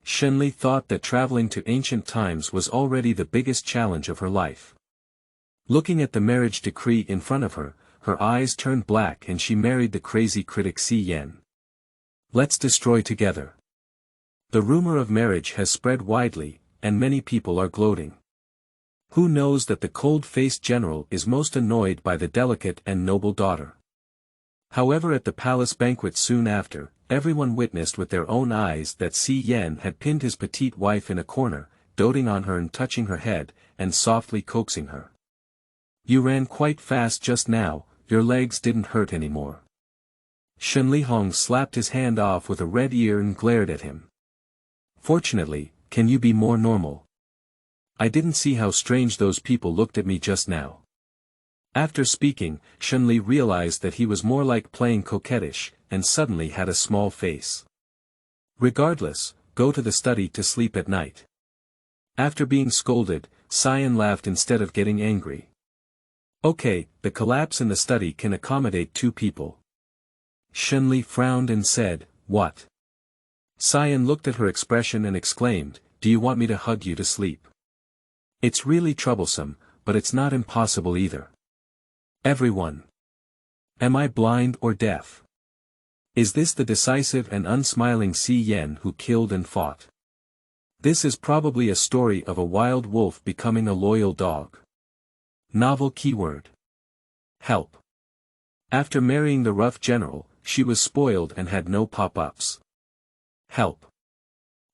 Shenli thought that traveling to ancient times was already the biggest challenge of her life. Looking at the marriage decree in front of her, her eyes turned black and she married the crazy critic Si Yen. Let's destroy together. The rumor of marriage has spread widely, and many people are gloating. Who knows that the cold-faced general is most annoyed by the delicate and noble daughter? However, at the palace banquet soon after, everyone witnessed with their own eyes that Si Yen had pinned his petite wife in a corner, doting on her and touching her head, and softly coaxing her. You ran quite fast just now, your legs didn't hurt anymore. Shen Lihong slapped his hand off with a red ear and glared at him. Fortunately, can you be more normal? I didn't see how strange those people looked at me just now. After speaking, Shenli realized that he was more like playing coquettish, and suddenly had a small face. Regardless, go to the study to sleep at night. After being scolded, Cyan laughed instead of getting angry. Okay, the collapse in the study can accommodate 2 people. Shenli frowned and said, what? Cyan looked at her expression and exclaimed, do you want me to hug you to sleep? It's really troublesome, but it's not impossible either. Everyone. Am I blind or deaf? Is this the decisive and unsmiling Si Yen who killed and fought? This is probably a story of a wild wolf becoming a loyal dog. Novel keyword. Help. After marrying the rough general, she was spoiled and had no pop-ups. Help.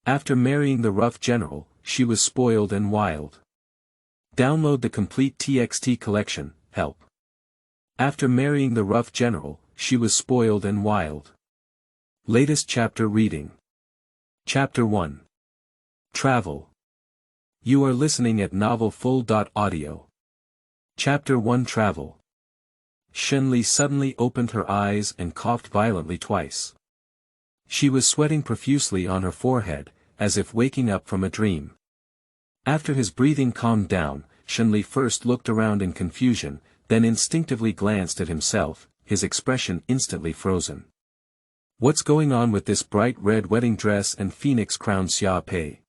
After marrying the rough general, she was spoiled and wild. Download the complete TXT collection, help. After marrying the rough general, she was spoiled and wild. Latest chapter reading. Chapter 1. Travel. You are listening at novelfull.audio. Chapter 1 Travel. Shenli suddenly opened her eyes and coughed violently twice. She was sweating profusely on her forehead, as if waking up from a dream. After his breathing calmed down, Shenli first looked around in confusion, then instinctively glanced at himself, his expression instantly frozen. What's going on with this bright red wedding dress and phoenix crown Xia Pei?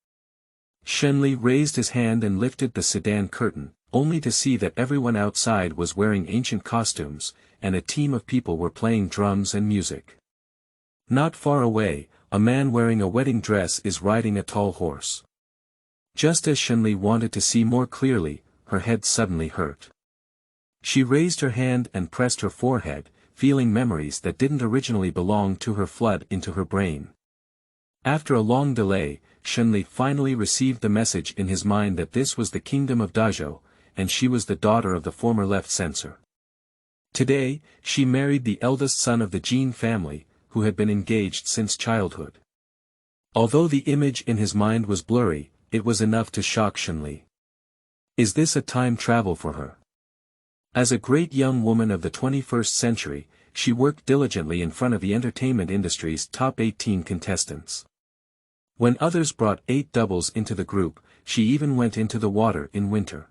Shenli raised his hand and lifted the sedan curtain, only to see that everyone outside was wearing ancient costumes, and a team of people were playing drums and music. Not far away, a man wearing a wedding dress is riding a tall horse. Just as Shenli wanted to see more clearly, her head suddenly hurt. She raised her hand and pressed her forehead, feeling memories that didn't originally belong to her flood into her brain. After a long delay, Shenli finally received the message in his mind that this was the kingdom of Dazhou, and she was the daughter of the former left censor. Today, she married the eldest son of the Jin family, who had been engaged since childhood. Although the image in his mind was blurry, it was enough to shock Shenli. Is this a time travel for her? As a great young woman of the 21st century, she worked diligently in front of the entertainment industry's top 18 contestants. When others brought 8 doubles into the group, she even went into the water in winter.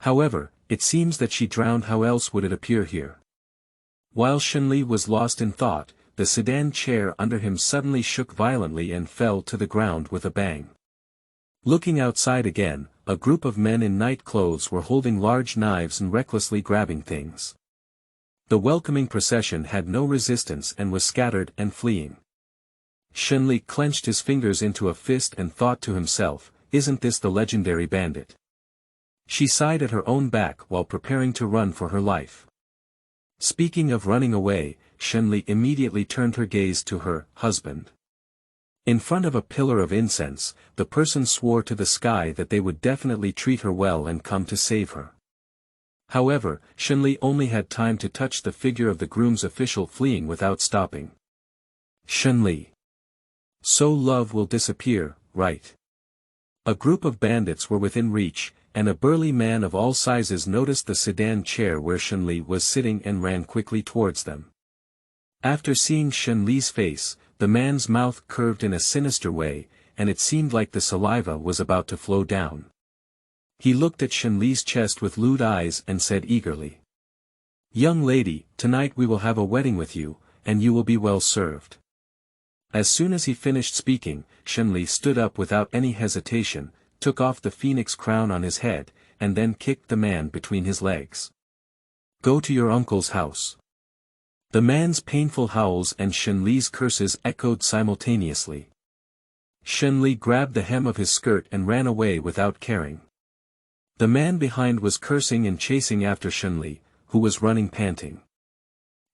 However, it seems that she drowned. How else would it appear here? While Shenli was lost in thought, the sedan chair under him suddenly shook violently and fell to the ground with a bang. Looking outside again, a group of men in night clothes were holding large knives and recklessly grabbing things. The welcoming procession had no resistance and was scattered and fleeing. Shenli clenched his fingers into a fist and thought to himself, isn't this the legendary bandit? She sighed at her own back while preparing to run for her life. Speaking of running away, Shenli immediately turned her gaze to her husband. In front of a pillar of incense, the person swore to the sky that they would definitely treat her well and come to save her. However, Shenli only had time to touch the figure of the groom's official fleeing without stopping. Shenli. So love will disappear, right? A group of bandits were within reach, and a burly man of all sizes noticed the sedan chair where Shenli was sitting and ran quickly towards them. After seeing Shenli's face, the man's mouth curved in a sinister way, and it seemed like the saliva was about to flow down. He looked at Shenli's chest with lewd eyes and said eagerly, "Young lady, tonight we will have a wedding with you, and you will be well served." As soon as he finished speaking, Shenli stood up without any hesitation, took off the phoenix crown on his head, and then kicked the man between his legs. Go to your uncle's house. The man's painful howls and Shenli's curses echoed simultaneously. Shenli grabbed the hem of his skirt and ran away without caring. The man behind was cursing and chasing after Shenli, who was running panting.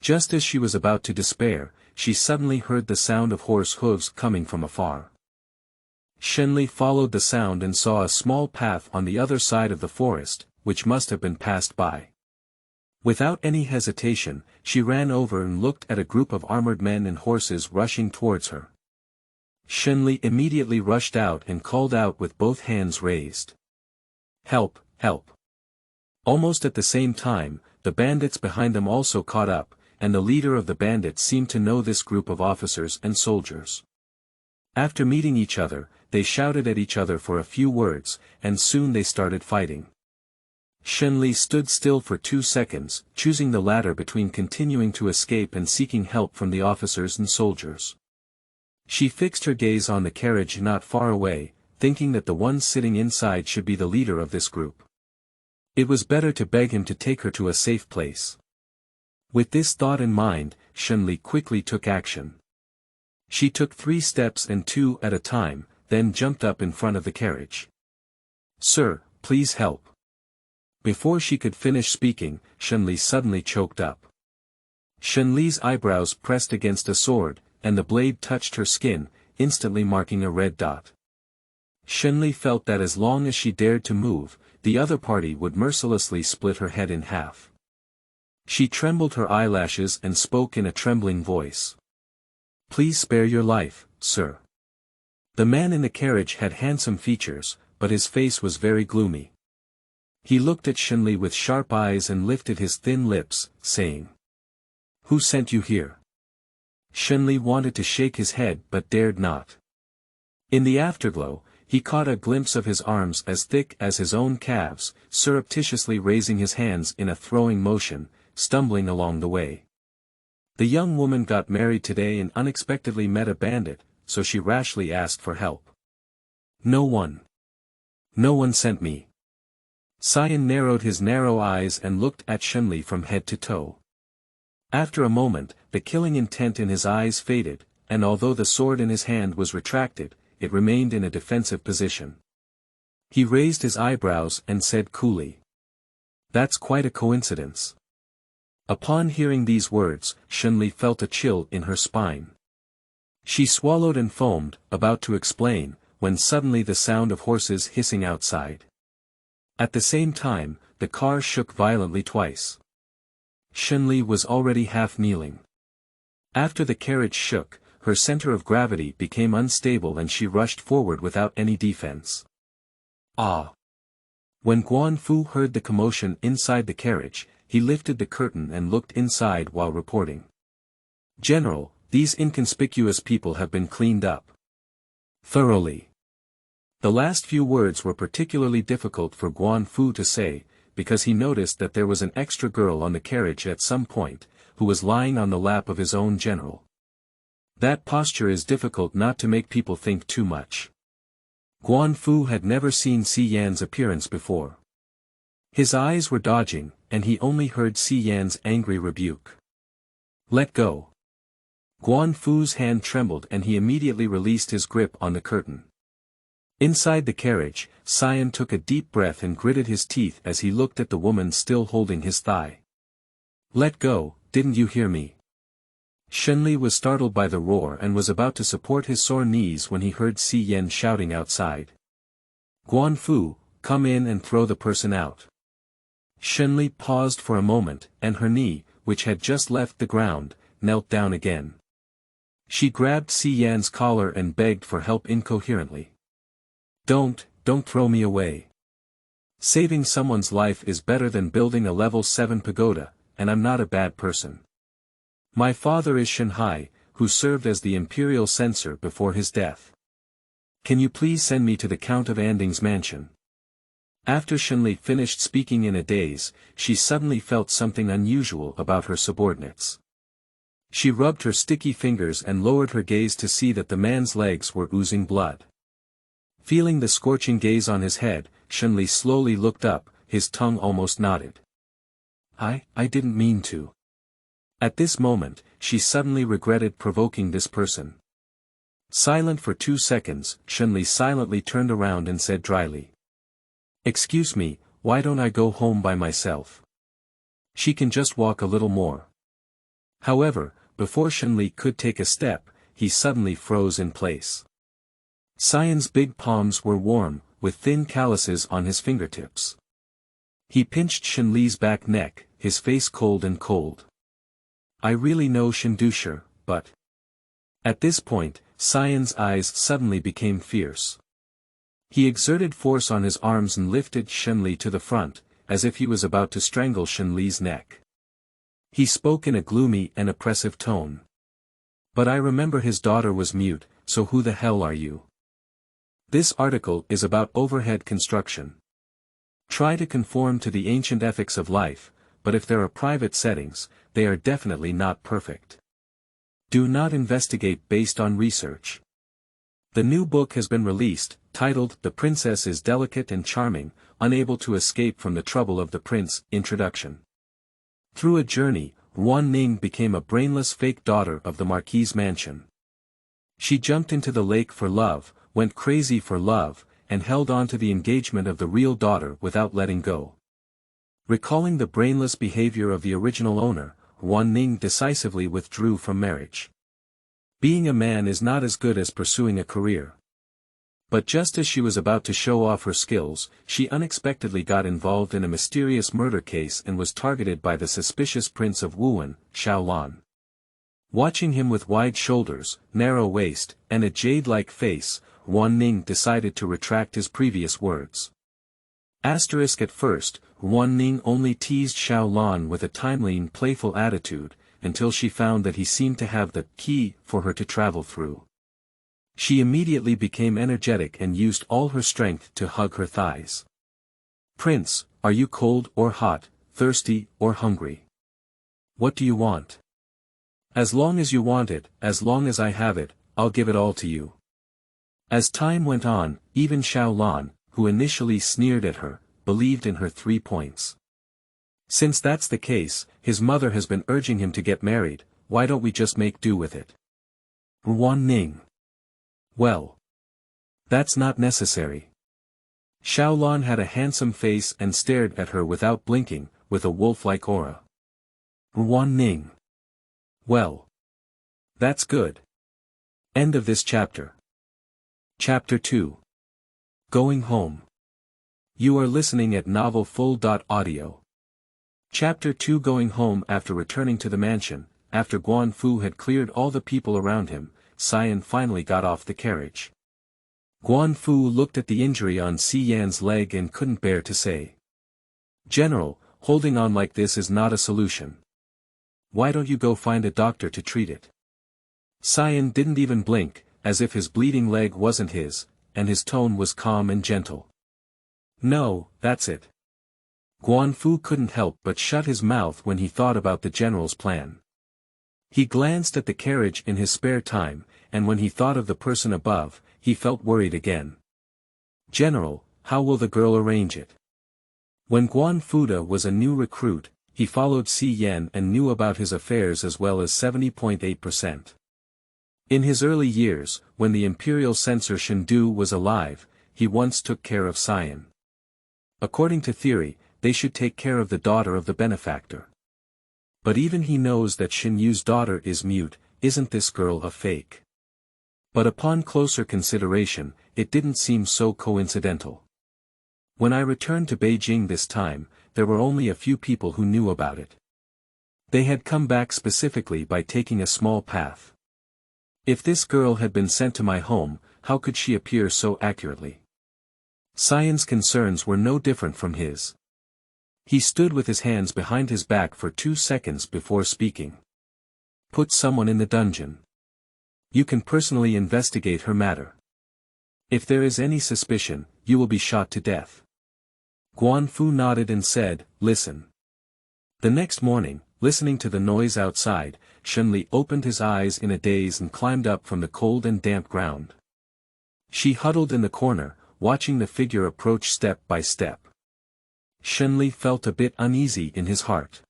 Just as she was about to despair, she suddenly heard the sound of horse hooves coming from afar. Shenli followed the sound and saw a small path on the other side of the forest, which must have been passed by. Without any hesitation, she ran over and looked at a group of armored men and horses rushing towards her. Shenli immediately rushed out and called out with both hands raised. Help, help! Almost at the same time, the bandits behind them also caught up, and the leader of the bandits seemed to know this group of officers and soldiers. After meeting each other, they shouted at each other for a few words, and soon they started fighting. Shenli stood still for 2 seconds, choosing the latter between continuing to escape and seeking help from the officers and soldiers. She fixed her gaze on the carriage not far away, thinking that the one sitting inside should be the leader of this group. It was better to beg him to take her to a safe place. With this thought in mind, Shenli quickly took action. She took 3 steps and 2 at a time, then jumped up in front of the carriage. Sir, please help. Before she could finish speaking, Shenli suddenly choked up. Shenli's eyebrows pressed against a sword, and the blade touched her skin, instantly marking a red dot. Shenli felt that as long as she dared to move, the other party would mercilessly split her head in half. She trembled her eyelashes and spoke in a trembling voice. Please spare your life, sir. The man in the carriage had handsome features, but his face was very gloomy. He looked at Shenli with sharp eyes and lifted his thin lips, saying, Who sent you here? Shenli wanted to shake his head but dared not. In the afterglow, he caught a glimpse of his arms as thick as his own calves, surreptitiously raising his hands in a throwing motion, stumbling along the way. The young woman got married today and unexpectedly met a bandit, so she rashly asked for help. No one sent me. Sion narrowed his narrow eyes and looked at Shenli from head to toe. After a moment, the killing intent in his eyes faded, and although the sword in his hand was retracted, it remained in a defensive position. He raised his eyebrows and said coolly, That's quite a coincidence. Upon hearing these words, Shenli felt a chill in her spine. She swallowed and foamed, about to explain, when suddenly the sound of horses hissing outside. At the same time, the car shook violently twice. Shenli was already half kneeling. After the carriage shook, her center of gravity became unstable and she rushed forward without any defense. Ah! When Guan Fu heard the commotion inside the carriage, he lifted the curtain and looked inside while reporting. General, these inconspicuous people have been cleaned up thoroughly. The last few words were particularly difficult for Guan Fu to say, because he noticed that there was an extra girl on the carriage at some point, who was lying on the lap of his own general. That posture is difficult not to make people think too much. Guan Fu had never seen Si Yan's appearance before. His eyes were dodging, and he only heard Si Yan's angry rebuke. Let go. Guan Fu's hand trembled and he immediately released his grip on the curtain. Inside the carriage, Sion took a deep breath and gritted his teeth as he looked at the woman still holding his thigh. Let go, didn't you hear me? Shenli was startled by the roar and was about to support his sore knees when he heard Si Yan shouting outside. Guan Fu, come in and throw the person out. Shenli paused for a moment, and her knee, which had just left the ground, knelt down again. She grabbed Si Yan's collar and begged for help incoherently. Don't throw me away. Saving someone's life is better than building a level 7 pagoda, and I'm not a bad person. My father is Shenhai, who served as the imperial censor before his death. Can you please send me to the Count of Anding's mansion? After Shenli finished speaking in a daze, she suddenly felt something unusual about her subordinates. She rubbed her sticky fingers and lowered her gaze to see that the man's legs were oozing blood. Feeling the scorching gaze on his head, Shenli slowly looked up, his tongue almost knotted. I didn't mean to. At this moment, she suddenly regretted provoking this person. Silent for 2 seconds, Shenli silently turned around and said dryly. Excuse me, why don't I go home by myself? She can just walk a little more. However, before Shenli could take a step, he suddenly froze in place. Cyan's big palms were warm, with thin calluses on his fingertips. He pinched Shenli's back neck, his face cold and cold. I really know Shindushir, but... At this point, Cyan's eyes suddenly became fierce. He exerted force on his arms and lifted Shenli to the front, as if he was about to strangle Shenli's neck. He spoke in a gloomy and oppressive tone. But I remember his daughter was mute, so who the hell are you? This article is about overhead construction. Try to conform to the ancient ethics of life, but if there are private settings, they are definitely not perfect. Do not investigate based on research. The new book has been released, titled The Princess is Delicate and Charming, Unable to Escape from the Trouble of the Prince, Introduction. Through a journey, Guan Ning became a brainless fake daughter of the Marquis's mansion. She jumped into the lake for love, went crazy for love, and held on to the engagement of the real daughter without letting go. Recalling the brainless behavior of the original owner, Guan Ning decisively withdrew from marriage. Being a man is not as good as pursuing a career. But just as she was about to show off her skills, she unexpectedly got involved in a mysterious murder case and was targeted by the suspicious prince of Wuan, Xiaolan. Watching him with wide shoulders, narrow waist, and a jade-like face, Guan Ning decided to retract his previous words. At first, Guan Ning only teased Xiaolan with a timely and playful attitude, until she found that he seemed to have the key for her to travel through. She immediately became energetic and used all her strength to hug her thighs. Prince, are you cold or hot, thirsty or hungry? What do you want? As long as you want it, as long as I have it, I'll give it all to you. As time went on, even Xiaolan, who initially sneered at her, believed in her 3 points. Since that's the case, his mother has been urging him to get married, why don't we just make do with it? Guan Ning. Well. That's not necessary. Xiaolan had a handsome face and stared at her without blinking, with a wolf-like aura. Guan Ning. Well. That's good. End of this chapter. Chapter 2. Going Home. You are listening at novelfull.audio. Chapter 2. Going home. After returning to the mansion, after Guan Fu had cleared all the people around him, Cyan finally got off the carriage. Guan Fu looked at the injury on Si Yan's leg and couldn't bear to say. General, holding on like this is not a solution. Why don't you go find a doctor to treat it? Cyan didn't even blink, as if his bleeding leg wasn't his, and his tone was calm and gentle. No, that's it. Guan Fu couldn't help but shut his mouth when he thought about the general's plan. He glanced at the carriage in his spare time, and when he thought of the person above, he felt worried again. General, how will the girl arrange it? When Guan Fuda was a new recruit, he followed Si Yan and knew about his affairs as well as 70.8%. In his early years, when the imperial censor Shindu was alive, he once took care of Cyan. According to theory, they should take care of the daughter of the benefactor. But even he knows that Shin Yu's daughter is mute, isn't this girl a fake? But upon closer consideration, it didn't seem so coincidental. When I returned to Beijing this time, there were only a few people who knew about it. They had come back specifically by taking a small path. If this girl had been sent to my home, how could she appear so accurately? Cyan's concerns were no different from his. He stood with his hands behind his back for 2 seconds before speaking. Put someone in the dungeon. You can personally investigate her matter. If there is any suspicion, you will be shot to death. Guan Fu nodded and said, listen. The next morning, listening to the noise outside, Shenli opened his eyes in a daze and climbed up from the cold and damp ground. She huddled in the corner, watching the figure approach step by step. Shenli felt a bit uneasy in his heart.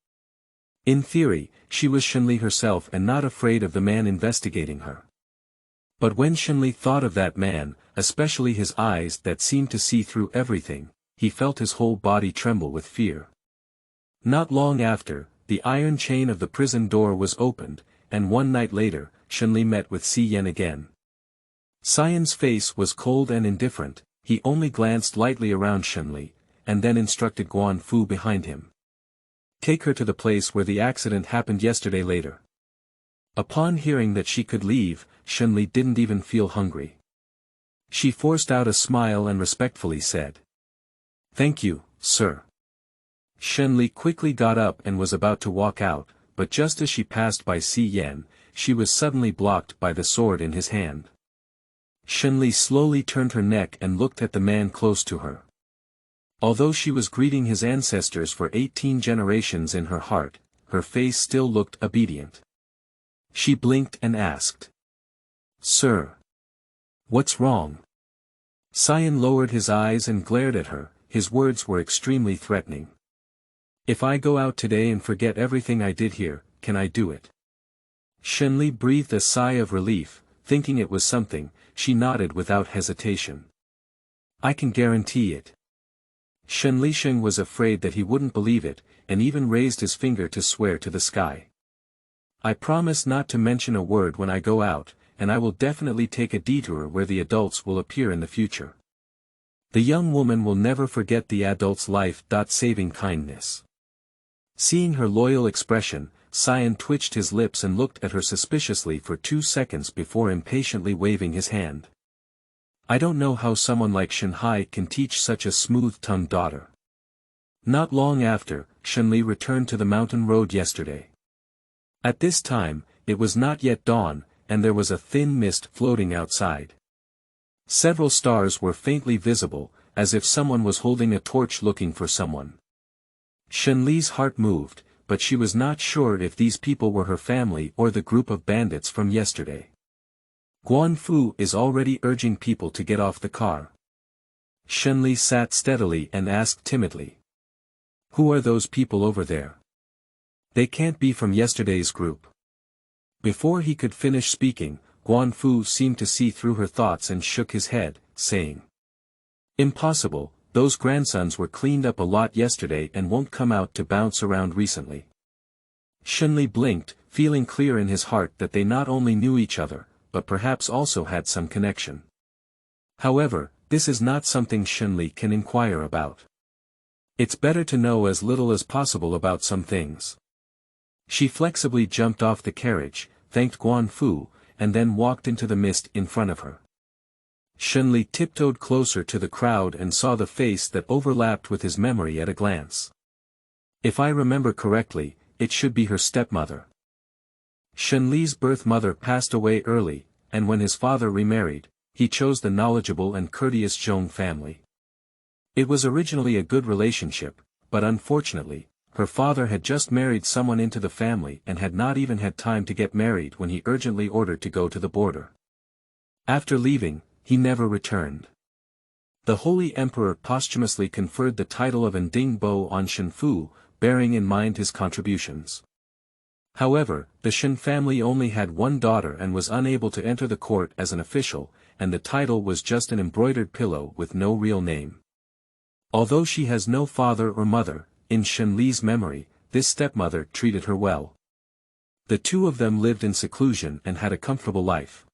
In theory, she was Shenli herself and not afraid of the man investigating her. But when Shenli thought of that man, especially his eyes that seemed to see through everything, he felt his whole body tremble with fear. Not long after, the iron chain of the prison door was opened, and one night later, Shenli met with Si Yan again. Xian's face was cold and indifferent, he only glanced lightly around Shenli, and then instructed Guan Fu behind him. Take her to the place where the accident happened yesterday later. Upon hearing that she could leave, Shenli didn't even feel hungry. She forced out a smile and respectfully said, "Thank you, sir." Shenli quickly got up and was about to walk out, but just as she passed by Si Yan, she was suddenly blocked by the sword in his hand. Shenli slowly turned her neck and looked at the man close to her. Although she was greeting his ancestors for 18 generations in her heart, her face still looked obedient. She blinked and asked, "Sir, what's wrong?" Xian lowered his eyes and glared at her, his words were extremely threatening. "If I go out today and forget everything I did here, can I do it?" Shenli breathed a sigh of relief, thinking it was something. She nodded without hesitation. "I can guarantee it." Shen Lisheng was afraid that he wouldn't believe it, and even raised his finger to swear to the sky. "I promise not to mention a word when I go out, and I will definitely take a detour where the adults will appear in the future. The young woman will never forget the adult's life-saving kindness." Seeing her loyal expression, Xian twitched his lips and looked at her suspiciously for 2 seconds before impatiently waving his hand. "I don't know how someone like Shen Hai can teach such a smooth-tongued daughter." Not long after, Shenli returned to the mountain road yesterday. At this time, it was not yet dawn, and there was a thin mist floating outside. Several stars were faintly visible, as if someone was holding a torch looking for someone. Shenli's heart moved, but she was not sure if these people were her family or the group of bandits from yesterday. Guan Fu is already urging people to get off the car. Shenli sat steadily and asked timidly, "Who are those people over there? They can't be from yesterday's group." Before he could finish speaking, Guan Fu seemed to see through her thoughts and shook his head, saying, "Impossible, those grandsons were cleaned up a lot yesterday and won't come out to bounce around recently." Shenli blinked, feeling clear in his heart that they not only knew each other, but perhaps also had some connection. However, this is not something Shenli can inquire about. It's better to know as little as possible about some things. She flexibly jumped off the carriage, thanked Guan Fu, and then walked into the mist in front of her. Shenli tiptoed closer to the crowd and saw the face that overlapped with his memory at a glance. If I remember correctly, it should be her stepmother. Shenli's birth mother passed away early, and when his father remarried, he chose the knowledgeable and courteous Zhong family. It was originally a good relationship, but unfortunately, her father had just married someone into the family and had not even had time to get married when he urgently ordered to go to the border. After leaving, he never returned. The Holy Emperor posthumously conferred the title of Nding Bo on Shen Fu, bearing in mind his contributions. However, the Shen family only had one daughter and was unable to enter the court as an official, and the title was just an embroidered pillow with no real name. Although she has no father or mother, in Shen Li's memory, this stepmother treated her well. The two of them lived in seclusion and had a comfortable life.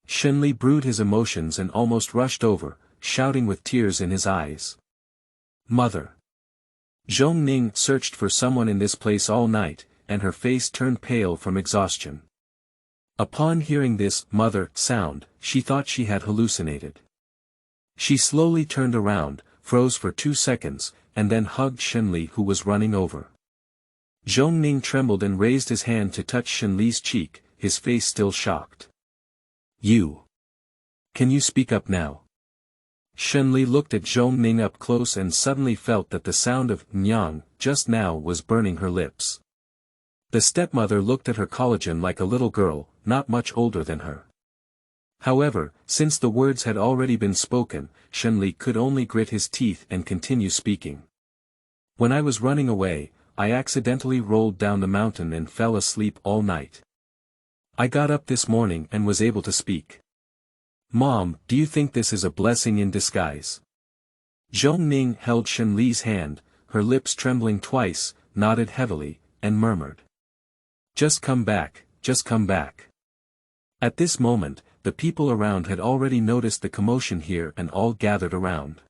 Shen Li brewed his emotions and almost rushed over, shouting with tears in his eyes. "Mother!" Zhong Ning searched for someone in this place all night, and her face turned pale from exhaustion. Upon hearing this "mother" sound, she thought she had hallucinated. She slowly turned around, froze for 2 seconds, and then hugged Shen Li who was running over. Zhong Ning trembled and raised his hand to touch Shen Li's cheek, his face still shocked. "You. Can you speak up now?" Shen Li looked at Zhong Ning up close and suddenly felt that the sound of "nyang" just now was burning her lips. The stepmother looked at her collagen like a little girl, not much older than her. However, since the words had already been spoken, Shenli could only grit his teeth and continue speaking. When I was running away, I accidentally rolled down the mountain and fell asleep all night. I got up this morning and was able to speak. Mom, do you think this is a blessing in disguise? Zhong Ning held Shenli's hand, her lips trembling twice, nodded heavily, and murmured. Just come back, just come back. At this moment, the people around had already noticed the commotion here and all gathered around.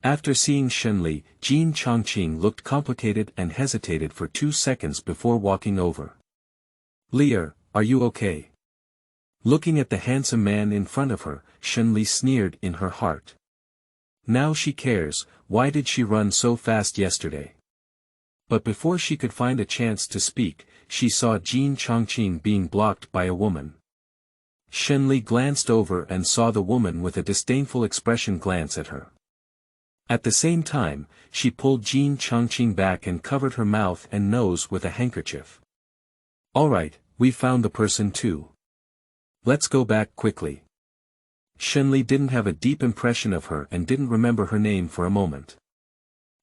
After seeing Shenli, Jin Chongqing looked complicated and hesitated for 2 seconds before walking over. Lear, are you okay? Looking at the handsome man in front of her, Shenli sneered in her heart. Now she cares, why did she run so fast yesterday? But before she could find a chance to speak, she saw Jin Chongqing being blocked by a woman. Shenli glanced over and saw the woman with a disdainful expression glance at her. At the same time, she pulled Jin Chongqing back and covered her mouth and nose with a handkerchief. Alright, we found the person too. Let's go back quickly. Shenli didn't have a deep impression of her and didn't remember her name for a moment.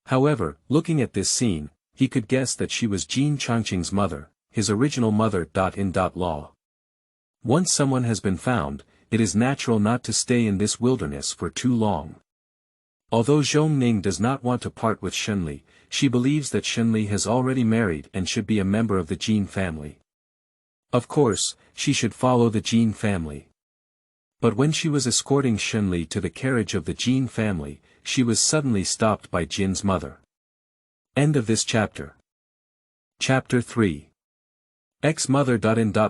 However, looking at this scene, he could guess that she was Jin Chongqing's mother, his original mother. Law. Once someone has been found, it is natural not to stay in this wilderness for too long. Although Zhong Ning does not want to part with Shenli, she believes that Shenli has already married and should be a member of the Jin family. Of course, she should follow the Jin family. But when she was escorting Shenli to the carriage of the Jin family, she was suddenly stopped by Jin's mother. End of this chapter. Chapter 3. Ex-mother.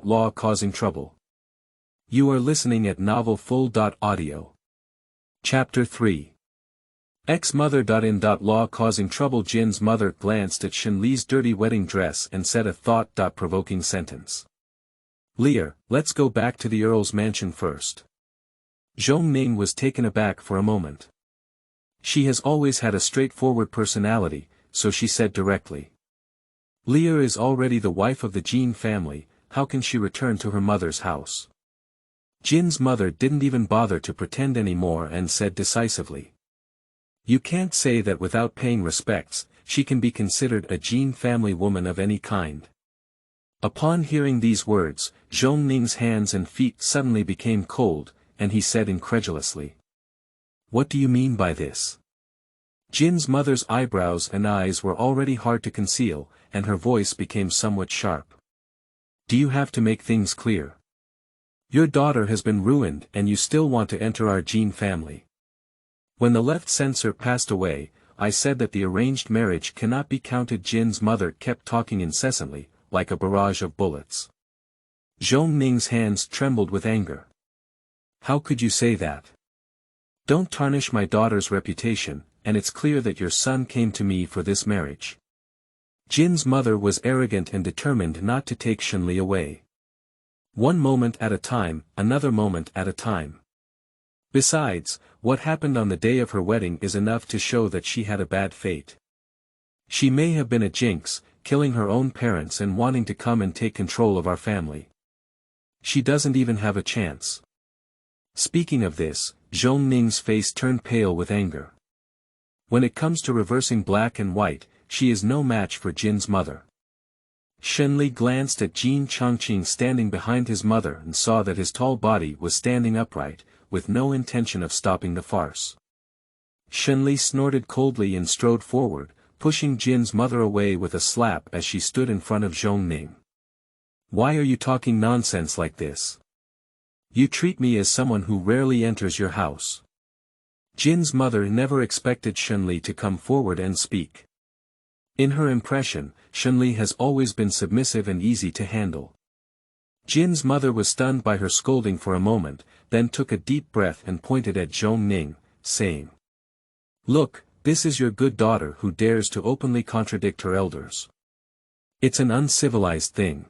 Law causing trouble. You are listening at Novel Full. Audio. Chapter 3. Ex-mother. Law causing trouble. Jin's mother glanced at Shenli's dirty wedding dress and said a thought-provoking sentence. Lear, let's go back to the Earl's mansion first. Zhong Ning was taken aback for a moment. She has always had a straightforward personality, so she said directly. Lear is already the wife of the Jin family, how can she return to her mother's house? Jin's mother didn't even bother to pretend anymore and said decisively. You can't say that without paying respects, she can be considered a Jin family woman of any kind. Upon hearing these words, Zhong Ning's hands and feet suddenly became cold, and he said incredulously. What do you mean by this? Jin's mother's eyebrows and eyes were already hard to conceal, and her voice became somewhat sharp. Do you have to make things clear? Your daughter has been ruined and you still want to enter our Jin family. When the left censor passed away, I said that the arranged marriage cannot be counted. Jin's mother kept talking incessantly, like a barrage of bullets. Zhong Ning's hands trembled with anger. How could you say that? Don't tarnish my daughter's reputation, and it's clear that your son came to me for this marriage. Jin's mother was arrogant and determined not to take Shenli away. One moment at a time, another moment at a time. Besides, what happened on the day of her wedding is enough to show that she had a bad fate. She may have been a jinx, killing her own parents and wanting to come and take control of our family. She doesn't even have a chance. Speaking of this, Zhong Ning's face turned pale with anger. When it comes to reversing black and white, she is no match for Jin's mother. Shenli glanced at Jin Chongqing standing behind his mother and saw that his tall body was standing upright, with no intention of stopping the farce. Shenli snorted coldly and strode forward, pushing Jin's mother away with a slap as she stood in front of Zhong Ning. Why are you talking nonsense like this? You treat me as someone who rarely enters your house. Jin's mother never expected Shenli to come forward and speak. In her impression, Shenli has always been submissive and easy to handle. Jin's mother was stunned by her scolding for a moment, then took a deep breath and pointed at Zhong Ning, saying. Look, this is your good daughter who dares to openly contradict her elders. It's an uncivilized thing.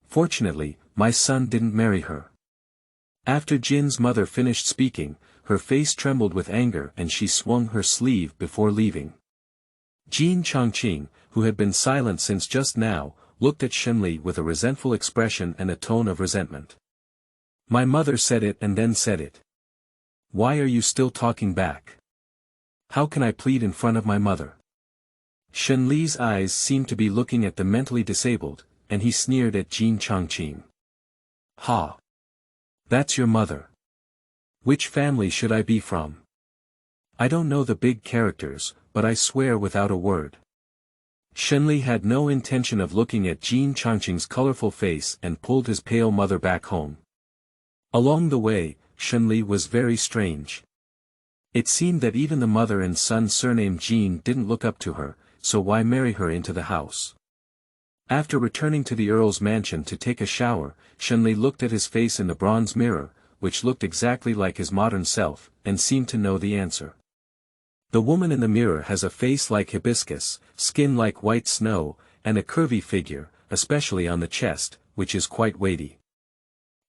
Fortunately, my son didn't marry her. After Jin's mother finished speaking, her face trembled with anger and she swung her sleeve before leaving. Jin Chongqing, who had been silent since just now, looked at Shenli with a resentful expression and a tone of resentment. My mother said it and then said it. Why are you still talking back? How can I plead in front of my mother? Shenli's eyes seemed to be looking at the mentally disabled, and he sneered at Jin Changqing. Ha! That's your mother. Which family should I be from? I don't know the big characters, but I swear without a word. Shenli had no intention of looking at Jin Changqing's colorful face and pulled his pale mother back home. Along the way, Shenli was very strange. It seemed that even the mother and son surnamed Jin didn't look up to her, so why marry her into the house? After returning to the Earl's mansion to take a shower, Shenli looked at his face in the bronze mirror, which looked exactly like his modern self, and seemed to know the answer. The woman in the mirror has a face like hibiscus, skin like white snow, and a curvy figure, especially on the chest, which is quite weighty.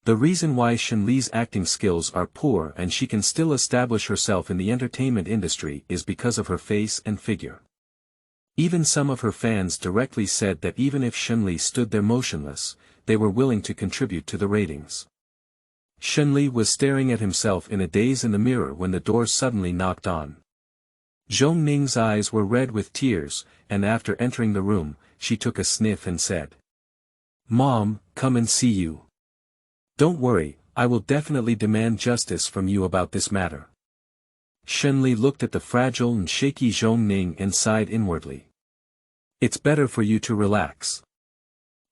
The reason why Shenli's acting skills are poor and she can still establish herself in the entertainment industry is because of her face and figure. Even some of her fans directly said that even if Shenli stood there motionless, they were willing to contribute to the ratings. Shenli was staring at himself in a daze in the mirror when the door suddenly knocked on. Zhong Ning's eyes were red with tears, and after entering the room, she took a sniff and said, "Mom, come and see you. Don't worry, I will definitely demand justice from you about this matter." Shenli looked at the fragile and shaky Zhong Ning and sighed inwardly. It's better for you to relax.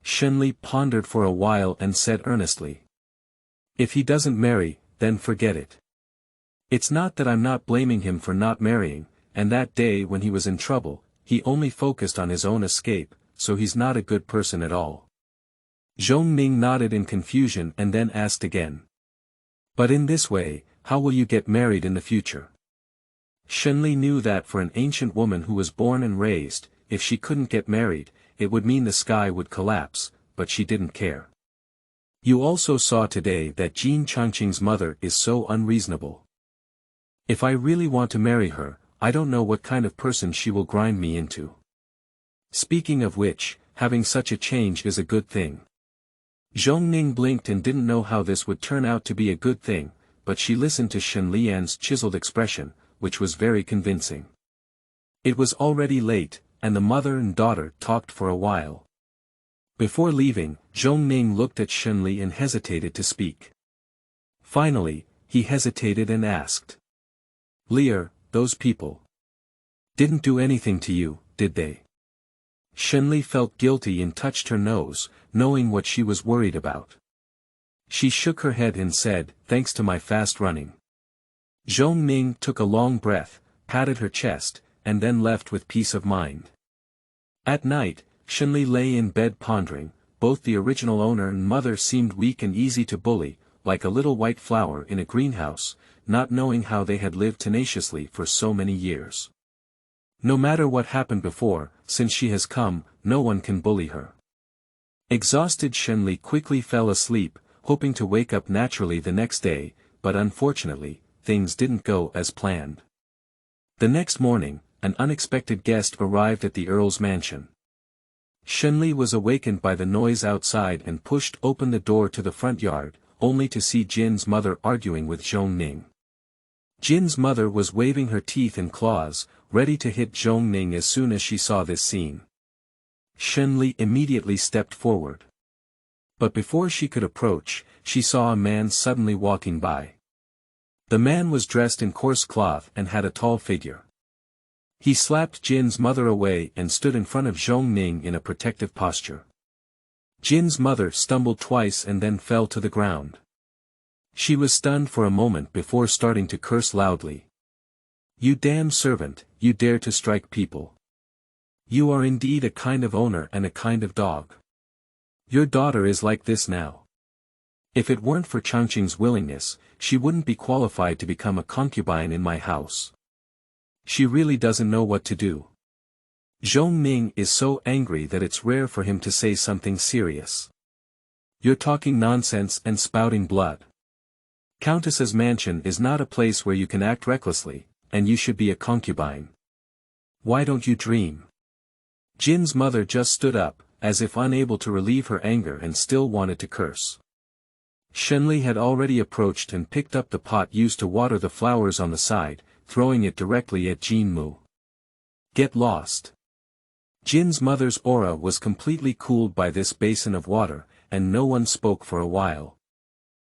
Shenli pondered for a while and said earnestly. If he doesn't marry, then forget it. It's not that I'm not blaming him for not marrying, and that day when he was in trouble, he only focused on his own escape, so he's not a good person at all. Zhong Ning nodded in confusion and then asked again. But in this way, how will you get married in the future? Shenli knew that for an ancient woman who was born and raised, if she couldn't get married, it would mean the sky would collapse, but she didn't care. You also saw today that Jin Changqing's mother is so unreasonable. If I really want to marry her, I don't know what kind of person she will grind me into. Speaking of which, having such a change is a good thing. Zhong Ning blinked and didn't know how this would turn out to be a good thing, but she listened to Shen Lian's chiseled expression, which was very convincing. It was already late, and the mother and daughter talked for a while. Before leaving, Zhong Ning looked at Shenli and hesitated to speak. Finally, he hesitated and asked. Lear, those people didn't do anything to you, did they? Shenli felt guilty and touched her nose, knowing what she was worried about. She shook her head and said, thanks to my fast running. Zhong Ning took a long breath, patted her chest, and then left with peace of mind. At night, Shenli lay in bed pondering. Both the original owner and mother seemed weak and easy to bully, like a little white flower in a greenhouse, not knowing how they had lived tenaciously for so many years. No matter what happened before, since she has come, no one can bully her. Exhausted, Shenli quickly fell asleep, hoping to wake up naturally the next day, but unfortunately, things didn't go as planned. The next morning, an unexpected guest arrived at the Earl's mansion. Shenli was awakened by the noise outside and pushed open the door to the front yard, only to see Jin's mother arguing with Zhong Ning. Jin's mother was waving her teeth and claws, ready to hit Zhong Ning as soon as she saw this scene. Shenli immediately stepped forward. But before she could approach, she saw a man suddenly walking by. The man was dressed in coarse cloth and had a tall figure. He slapped Jin's mother away and stood in front of Zhong Ning in a protective posture. Jin's mother stumbled twice and then fell to the ground. She was stunned for a moment before starting to curse loudly. You damn servant, you dare to strike people. You are indeed a kind of owner and a kind of dog. Your daughter is like this now. If it weren't for Changqing's willingness, she wouldn't be qualified to become a concubine in my house. She really doesn't know what to do. Zhong Ning is so angry that it's rare for him to say something serious. You're talking nonsense and spouting blood. Countess's mansion is not a place where you can act recklessly, and you should be a concubine. Why don't you dream? Jin's mother just stood up, as if unable to relieve her anger and still wanted to curse. Shenli had already approached and picked up the pot used to water the flowers on the side, throwing it directly at Jin Mu. Get lost. Jin's mother's aura was completely cooled by this basin of water, and no one spoke for a while.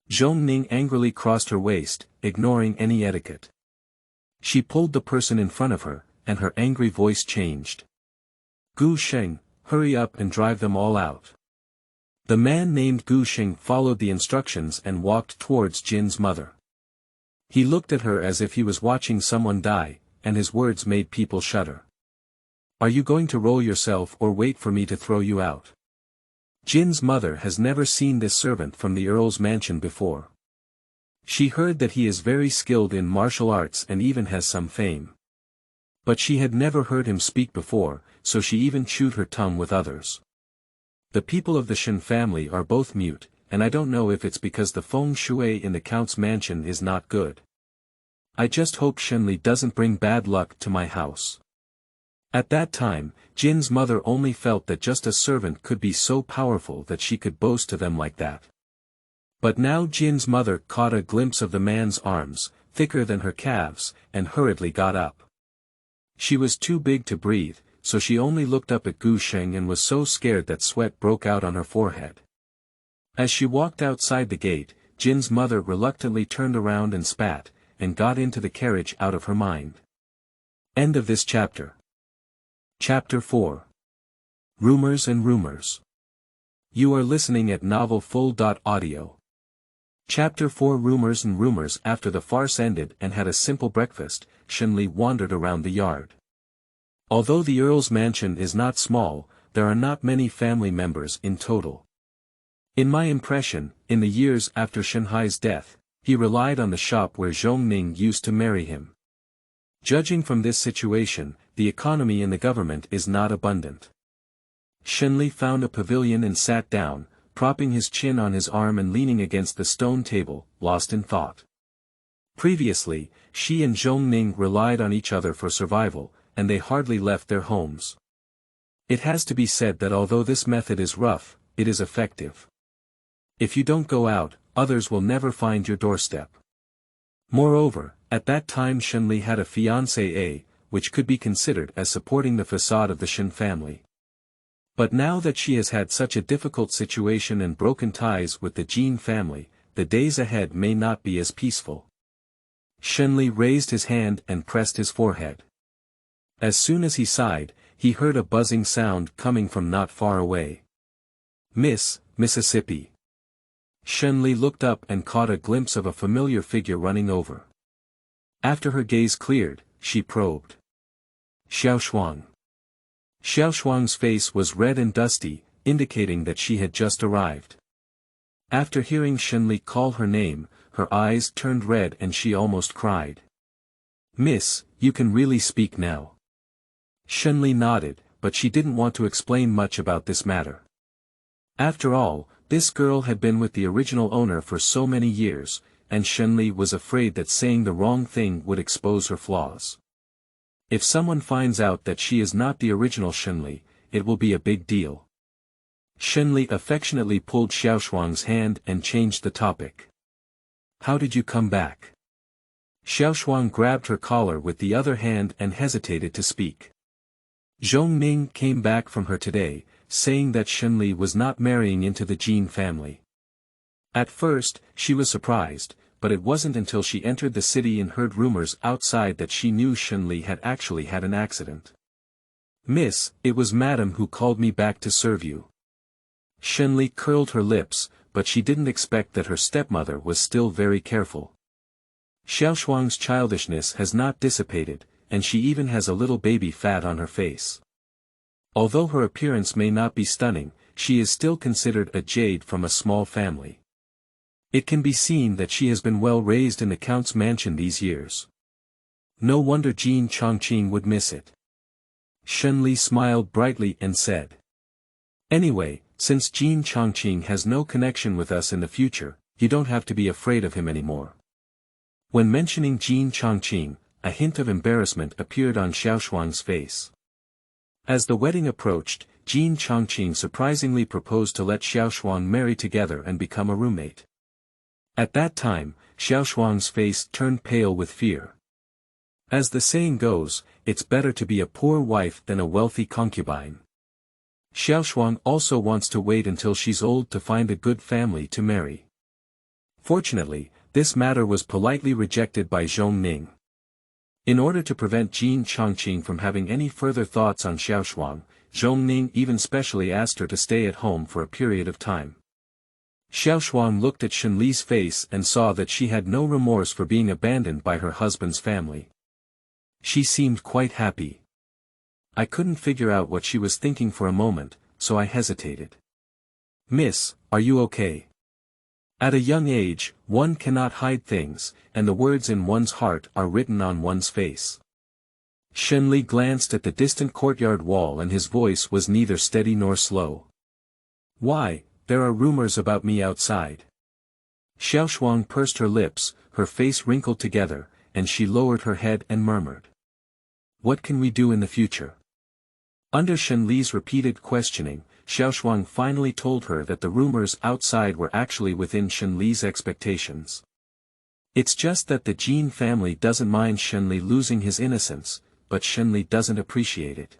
Zhong Ning angrily crossed her waist, ignoring any etiquette. She pulled the person in front of her, and her angry voice changed. Gu Sheng, hurry up and drive them all out. The man named Gu Sheng followed the instructions and walked towards Jin's mother. He looked at her as if he was watching someone die, and his words made people shudder. Are you going to roll yourself or wait for me to throw you out? Jin's mother has never seen this servant from the Earl's mansion before. She heard that he is very skilled in martial arts and even has some fame. But she had never heard him speak before, so she even chewed her tongue with others. The people of the Shen family are both mute, and I don't know if it's because the feng shui in the count's mansion is not good. I just hope Shenli doesn't bring bad luck to my house. At that time, Jin's mother only felt that just a servant could be so powerful that she could boast to them like that. But now Jin's mother caught a glimpse of the man's arms, thicker than her calves, and hurriedly got up. She was too big to breathe, so she only looked up at Gu Sheng and was so scared that sweat broke out on her forehead. As she walked outside the gate, Jin's mother reluctantly turned around and spat, and got into the carriage out of her mind. End of this chapter. Chapter 4. Rumors and Rumors. You are listening at novelfull.audio. Chapter 4. Rumors and Rumors. After the farce ended and had a simple breakfast, Shenli wandered around the yard. Although the Earl's mansion is not small, there are not many family members in total. In my impression, in the years after Shenhai's death, he relied on the shop where Zhong Ning used to marry him. Judging from this situation, the economy in the government is not abundant. Shenli found a pavilion and sat down, propping his chin on his arm and leaning against the stone table, lost in thought. Previously, she and Zhong Ning relied on each other for survival, and they hardly left their homes. It has to be said that although this method is rough, it is effective. If you don't go out, others will never find your doorstep. Moreover, at that time Shenli had a fiancée, which could be considered as supporting the facade of the Shen family. But now that she has had such a difficult situation and broken ties with the Jin family, the days ahead may not be as peaceful. Shenli raised his hand and pressed his forehead. As soon as he sighed, he heard a buzzing sound coming from not far away. Mississippi. Shenli looked up and caught a glimpse of a familiar figure running over. After her gaze cleared, she probed. Xiaoshuang. Xiaoshuang's face was red and dusty, indicating that she had just arrived. After hearing Shenli call her name, her eyes turned red and she almost cried. Miss, you can really speak now. Shenli nodded, but she didn't want to explain much about this matter. After all, this girl had been with the original owner for so many years, and Shenli was afraid that saying the wrong thing would expose her flaws. If someone finds out that she is not the original Shenli, it will be a big deal. Shenli affectionately pulled Xiaoshuang's hand and changed the topic. How did you come back? Xiaoshuang grabbed her collar with the other hand and hesitated to speak. Zhong Ning came back from her today, saying that Shenli was not marrying into the Jin family. At first, she was surprised, but it wasn't until she entered the city and heard rumors outside that she knew Shenli had actually had an accident. Miss, it was Madam who called me back to serve you. Shenli curled her lips, but she didn't expect that her stepmother was still very careful. Xiaoshuang's childishness has not dissipated, and she even has a little baby fat on her face. Although her appearance may not be stunning, she is still considered a jade from a small family. It can be seen that she has been well raised in the Count's mansion these years. No wonder Jin Chongqing would miss it. Shenli smiled brightly and said. Anyway, since Jin Chongqing has no connection with us in the future, you don't have to be afraid of him anymore. When mentioning Jin Chongqing, a hint of embarrassment appeared on Xiaoshuang's face. As the wedding approached, Jin Chongqing surprisingly proposed to let Xiao Shuang marry together and become a roommate. At that time, Xiao Shuang's face turned pale with fear. As the saying goes, it's better to be a poor wife than a wealthy concubine. Xiao Shuang also wants to wait until she's old to find a good family to marry. Fortunately, this matter was politely rejected by Zhong Ning. In order to prevent Jin Chongqing from having any further thoughts on Xiao Shuang, Zhong Ning even specially asked her to stay at home for a period of time. Xiao Shuang looked at Shen Li's face and saw that she had no remorse for being abandoned by her husband's family. She seemed quite happy. I couldn't figure out what she was thinking for a moment, so I hesitated. "Miss, are you okay?" At a young age, one cannot hide things, and the words in one's heart are written on one's face. Shen Li glanced at the distant courtyard wall and his voice was neither steady nor slow. "Why, there are rumors about me outside." Xiao Shuang pursed her lips, her face wrinkled together, and she lowered her head and murmured. "What can we do in the future?" Under Shen Li's repeated questioning, Xiao Shuang finally told her that the rumors outside were actually within Shen Li's expectations. It's just that the Jin family doesn't mind Shen Li losing his innocence, but Shen Li doesn't appreciate it.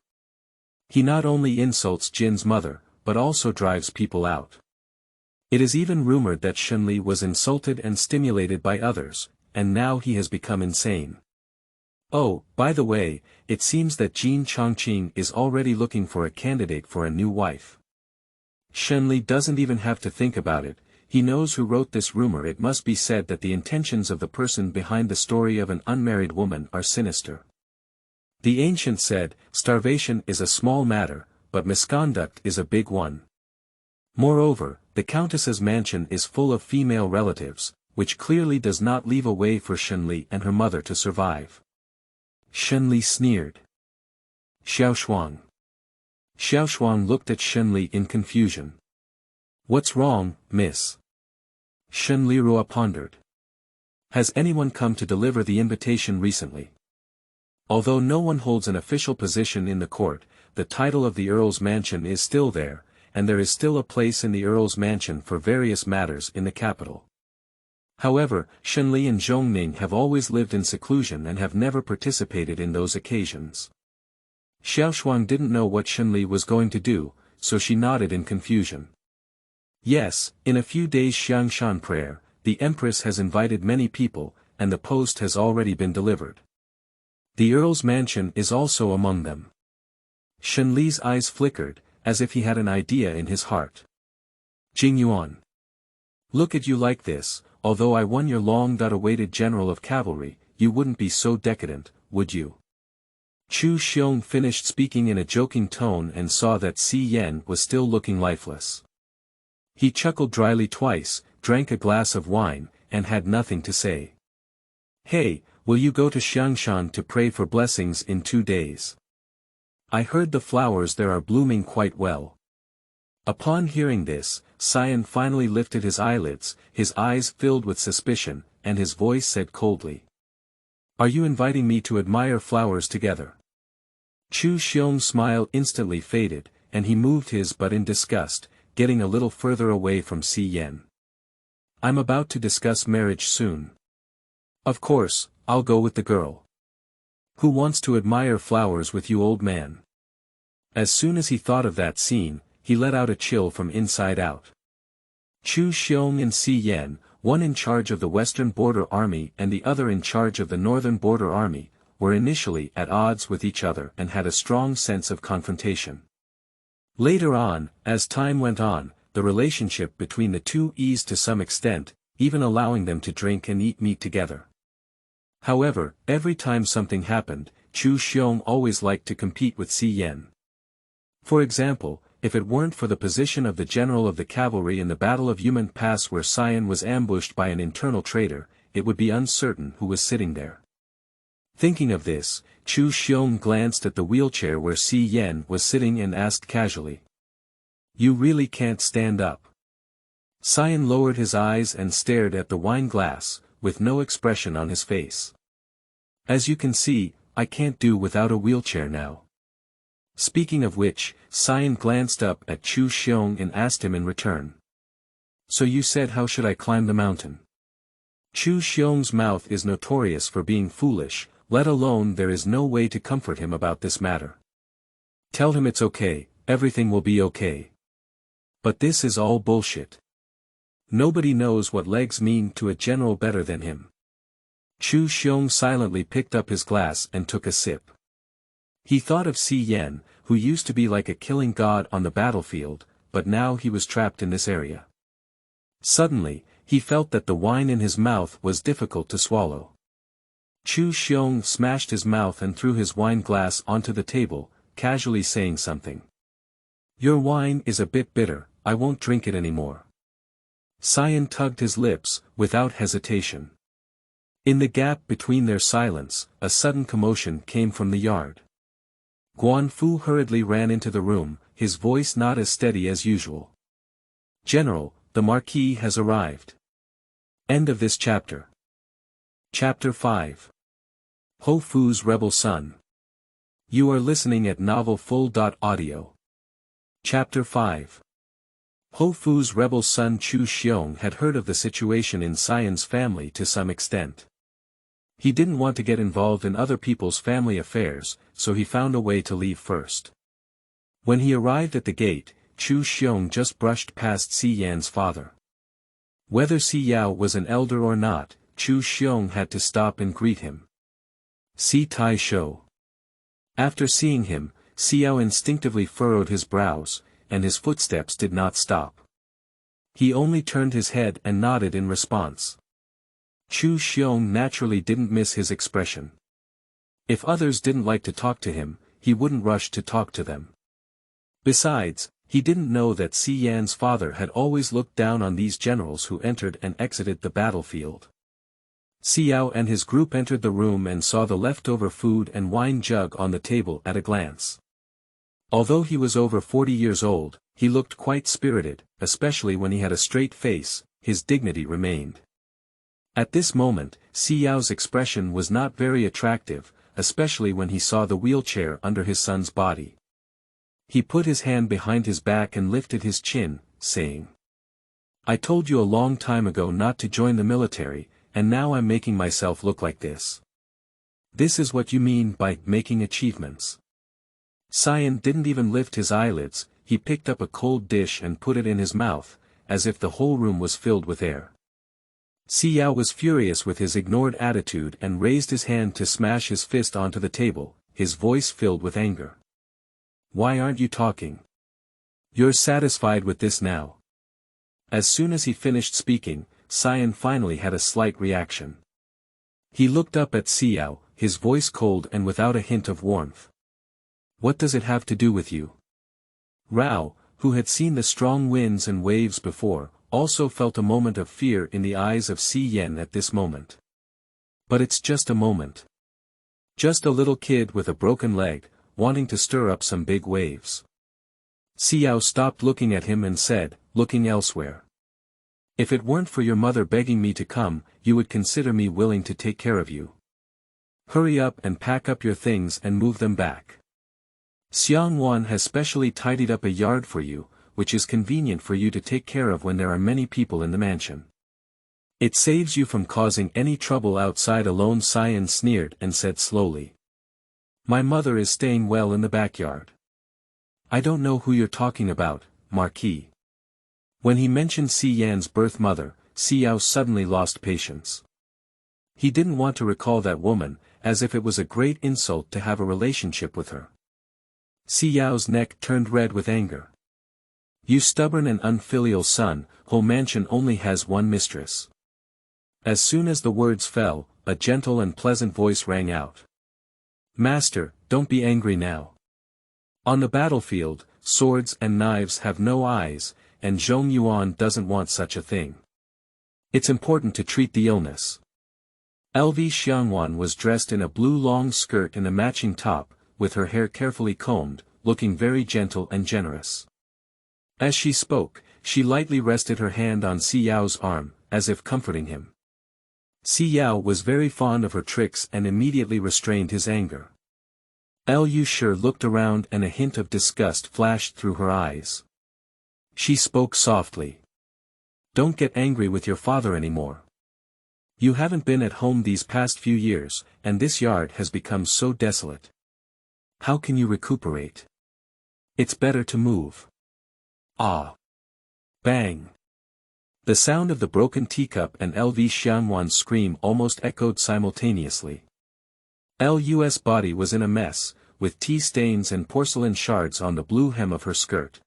He not only insults Jin's mother, but also drives people out. It is even rumored that Shen Li was insulted and stimulated by others, and now he has become insane. Oh, by the way, it seems that Jin Chongqing is already looking for a candidate for a new wife. Shen Li doesn't even have to think about it, he knows who wrote this rumor. It must be said that the intentions of the person behind the story of an unmarried woman are sinister. The ancient said, starvation is a small matter, but misconduct is a big one. Moreover, the countess's mansion is full of female relatives, which clearly does not leave a way for Shen Li and her mother to survive. Shen Li sneered. "Xiao Shuang." Xiao Shuang looked at Shen Li in confusion. "What's wrong, miss?" Shen Lirua pondered. "Has anyone come to deliver the invitation recently?" Although no one holds an official position in the court, the title of the Earl's mansion is still there, and there is still a place in the Earl's mansion for various matters in the capital. However, Shen Li and Zhong Ning have always lived in seclusion and have never participated in those occasions. Xiao Shuang didn't know what Shen Li was going to do, so she nodded in confusion. "Yes, in a few days Xiangshan prayer, the Empress has invited many people, and the post has already been delivered. The Earl's mansion is also among them." Shen Li's eyes flickered, as if he had an idea in his heart. "Jing Yuan. Look at you like this, although I won your long-awaited General of Cavalry, you wouldn't be so decadent, would you?" Chu Xiong finished speaking in a joking tone and saw that Xi Yan was still looking lifeless. He chuckled dryly twice, drank a glass of wine, and had nothing to say. "Hey, will you go to Xiangshan to pray for blessings in 2 days? I heard the flowers there are blooming quite well." Upon hearing this, Xian finally lifted his eyelids, his eyes filled with suspicion, and his voice said coldly. "Are you inviting me to admire flowers together?" Chu Xiong's smile instantly faded, and he moved his butt in disgust, getting a little further away from Xi Yan. "I'm about to discuss marriage soon. Of course, I'll go with the girl. Who wants to admire flowers with you, old man?" As soon as he thought of that scene, he let out a chill from inside out. Chu Xiong and Xi Yan, one in charge of the Western Border Army and the other in charge of the Northern Border Army, were initially at odds with each other and had a strong sense of confrontation. Later on, as time went on, the relationship between the two eased to some extent, even allowing them to drink and eat meat together. However, every time something happened, Chu Xiong always liked to compete with Xi Yan. For example, if it weren't for the position of the general of the cavalry in the Battle of Yumen Pass where Xian was ambushed by an internal traitor, it would be uncertain who was sitting there. Thinking of this, Chu Xiong glanced at the wheelchair where Xi Yan was sitting and asked casually. "You really can't stand up?" Xian lowered his eyes and stared at the wine glass, with no expression on his face. "As you can see, I can't do without a wheelchair now." Speaking of which, Cyan glanced up at Chu Xiong and asked him in return. So you said how should I climb the mountain? Chu Xiong's mouth is notorious for being foolish, let alone there is no way to comfort him about this matter. Tell him it's okay, everything will be okay. But this is all bullshit. Nobody knows what legs mean to a general better than him. Chu Xiong silently picked up his glass and took a sip. He thought of Xi Yan, who used to be like a killing god on the battlefield, but now he was trapped in this area. Suddenly, he felt that the wine in his mouth was difficult to swallow. Chu Xiong smashed his mouth and threw his wine glass onto the table, casually saying something. Your wine is a bit bitter, I won't drink it anymore. Cyan tugged his lips, without hesitation. In the gap between their silence, a sudden commotion came from the yard. Guan Fu hurriedly ran into the room, his voice not as steady as usual. General, the Marquis has arrived. End of this chapter. Chapter 5. Ho Fu's Rebel Son. You are listening at novelfull.audio. Chapter 5. Ho Fu's rebel son Chu Xiong had heard of the situation in Cyan's family to some extent. He didn't want to get involved in other people's family affairs, so he found a way to leave first. When he arrived at the gate, Chu Xiong just brushed past Xi Yan's father. Whether Xi Yao was an elder or not, Chu Xiong had to stop and greet him. Si Tai Shou. After seeing him, Xi Yao instinctively furrowed his brows, and his footsteps did not stop. He only turned his head and nodded in response. Chu Xiong naturally didn't miss his expression. If others didn't like to talk to him, he wouldn't rush to talk to them. Besides, he didn't know that Xi Yan's father had always looked down on these generals who entered and exited the battlefield. Xi Yao and his group entered the room and saw the leftover food and wine jug on the table at a glance. Although he was over 40 years old, he looked quite spirited, especially when he had a straight face, his dignity remained. At this moment, Xi Yao's expression was not very attractive, especially when he saw the wheelchair under his son's body. He put his hand behind his back and lifted his chin, saying, I told you a long time ago not to join the military, and now I'm making myself look like this. This is what you mean by making achievements. Cyan didn't even lift his eyelids, he picked up a cold dish and put it in his mouth, as if the whole room was filled with air. Xi Yao was furious with his ignored attitude and raised his hand to smash his fist onto the table, his voice filled with anger. Why aren't you talking? You're satisfied with this now. As soon as he finished speaking, Cyan finally had a slight reaction. He looked up at Xi Yao, his voice cold and without a hint of warmth. What does it have to do with you? Rao, who had seen the strong winds and waves before, also felt a moment of fear in the eyes of Xi Yan at this moment. But it's just a moment. Just a little kid with a broken leg, wanting to stir up some big waves. Xi Yao stopped looking at him and said, looking elsewhere. If it weren't for your mother begging me to come, you would consider me willing to take care of you. Hurry up and pack up your things and move them back. Xiang Wan has specially tidied up a yard for you, which is convenient for you to take care of when there are many people in the mansion. It saves you from causing any trouble outside alone. Cyan sneered and said slowly. My mother is staying well in the backyard. I don't know who you're talking about, Marquis. When he mentioned Xi Yan's birth mother, Xi Yao suddenly lost patience. He didn't want to recall that woman, as if it was a great insult to have a relationship with her. Xi Yao's neck turned red with anger. You stubborn and unfilial son, whole mansion only has one mistress. As soon as the words fell, a gentle and pleasant voice rang out. Master, don't be angry now. On the battlefield, swords and knives have no eyes, and Zhong Yuan doesn't want such a thing. It's important to treat the illness. LV Xiangwan was dressed in a blue long skirt and a matching top, with her hair carefully combed, looking very gentle and generous. As she spoke, she lightly rested her hand on Xi Yao's arm, as if comforting him. Xi Yao was very fond of her tricks and immediately restrained his anger. Lu Shi looked around and a hint of disgust flashed through her eyes. She spoke softly. Don't get angry with your father anymore. You haven't been at home these past few years, and this yard has become so desolate. How can you recuperate? It's better to move. Ah! Bang! The sound of the broken teacup and LV Xianwan's scream almost echoed simultaneously. Lu's body was in a mess, with tea stains and porcelain shards on the blue hem of her skirt.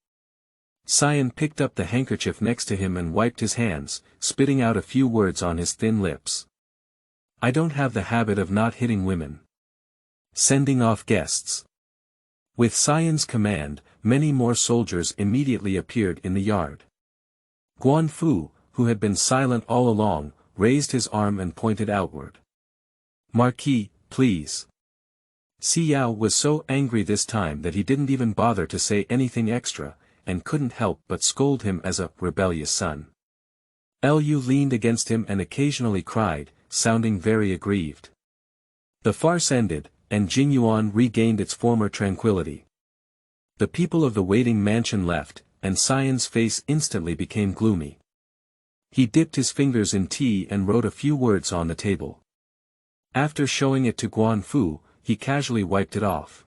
Xian picked up the handkerchief next to him and wiped his hands, spitting out a few words on his thin lips. I don't have the habit of not hitting women. Sending off guests. With Xian's command, many more soldiers immediately appeared in the yard. Guan Fu, who had been silent all along, raised his arm and pointed outward. Marquis, please. Xiao was so angry this time that he didn't even bother to say anything extra, and couldn't help but scold him as a rebellious son. Lu leaned against him and occasionally cried, sounding very aggrieved. The farce ended, and Jingyuan regained its former tranquility. The people of the waiting mansion left, and Xian's face instantly became gloomy. He dipped his fingers in tea and wrote a few words on the table. After showing it to Guan Fu, he casually wiped it off.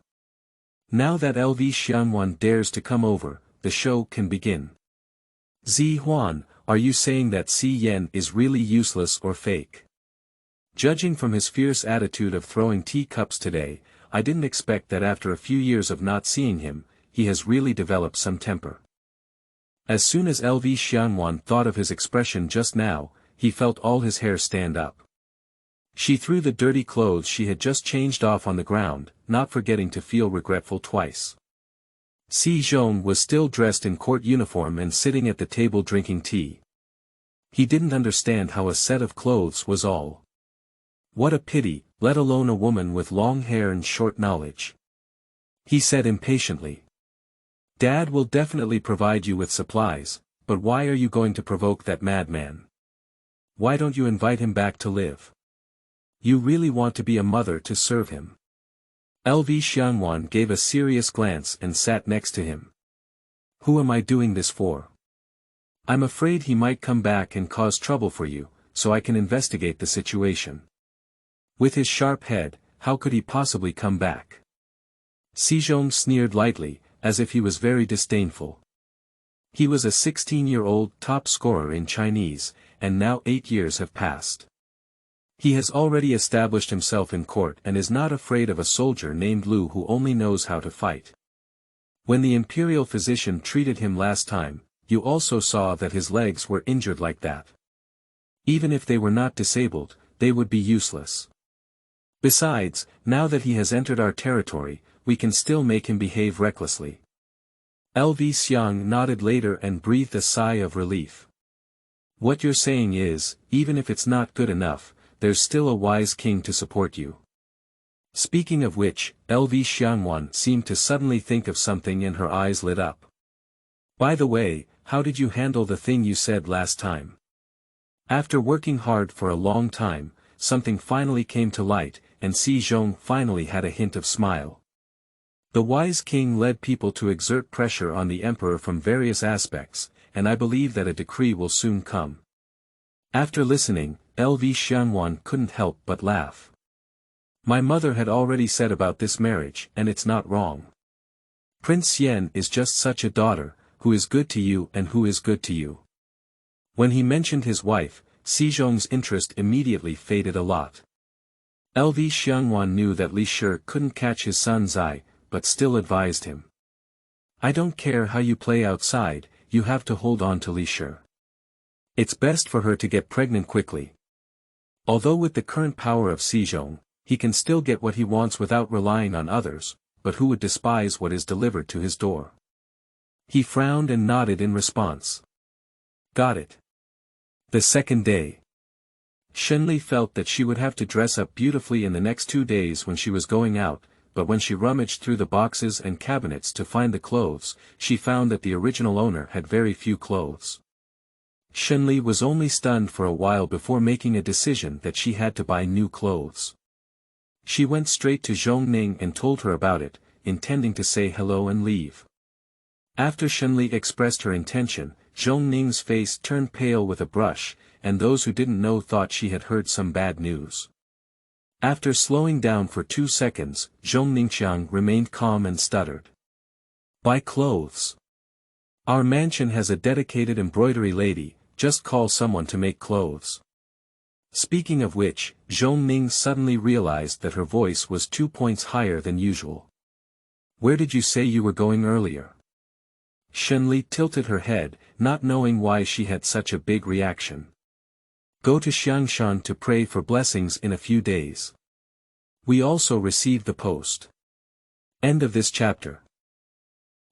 Now that LV Xianwan dares to come over, the show can begin. Zi Huan, are you saying that Xi Yan is really useless or fake? Judging from his fierce attitude of throwing teacups today, I didn't expect that after a few years of not seeing him, he has really developed some temper. As soon as LV Xianwan thought of his expression just now, he felt all his hair stand up. She threw the dirty clothes she had just changed off on the ground, not forgetting to feel regretful twice. Xi Zhong was still dressed in court uniform and sitting at the table drinking tea. He didn't understand how a set of clothes was all. What a pity, let alone a woman with long hair and short knowledge. He said impatiently. Dad will definitely provide you with supplies, but why are you going to provoke that madman? Why don't you invite him back to live? You really want to be a mother to serve him. LV Xianwan gave a serious glance and sat next to him. Who am I doing this for? I'm afraid he might come back and cause trouble for you, so I can investigate the situation. With his sharp head, how could he possibly come back? Xi Zhong sneered lightly, as if he was very disdainful. He was a 16-year-old top scorer in Chinese, and now 8 years have passed. He has already established himself in court and is not afraid of a soldier named Lu who only knows how to fight. When the imperial physician treated him last time, you also saw that his legs were injured like that. Even if they were not disabled, they would be useless. Besides, now that he has entered our territory, we can still make him behave recklessly. LV Xiang nodded later and breathed a sigh of relief. What you're saying is, even if it's not good enough, there's still a wise king to support you. Speaking of which, LV Xianwan seemed to suddenly think of something and her eyes lit up. By the way, how did you handle the thing you said last time? After working hard for a long time, something finally came to light, and Xi Zhong finally had a hint of smile. The wise king led people to exert pressure on the emperor from various aspects, and I believe that a decree will soon come. After listening, LV Xianwan couldn't help but laugh. My mother had already said about this marriage, and it's not wrong. Prince Yen is just such a daughter, who is good to you and who is good to you. When he mentioned his wife, Xi Zhong's interest immediately faded a lot. LV Xianwan knew that Li Shi couldn't catch his son's eye, but still advised him. I don't care how you play outside, you have to hold on to Li Shi. It's best for her to get pregnant quickly. Although with the current power of Xi Zhong, he can still get what he wants without relying on others, but who would despise what is delivered to his door? He frowned and nodded in response. Got it. The second day. Shenli felt that she would have to dress up beautifully in the next 2 days when she was going out, but when she rummaged through the boxes and cabinets to find the clothes, she found that the original owner had very few clothes. Shenli was only stunned for a while before making a decision that she had to buy new clothes. She went straight to Zhong Ning and told her about it, intending to say hello and leave. After Shenli expressed her intention, Zhong Ning's face turned pale with a blush, and those who didn't know thought she had heard some bad news. After slowing down for 2 seconds, Zhong Ningqiang remained calm and stuttered. "Buy clothes. Our mansion has a dedicated embroidery lady, just call someone to make clothes." Speaking of which, Zhong Ning suddenly realized that her voice was 2 points higher than usual. "Where did you say you were going earlier?" Shenli tilted her head, not knowing why she had such a big reaction. "Go to Xiangshan to pray for blessings in a few days. We also received the post." End of this chapter.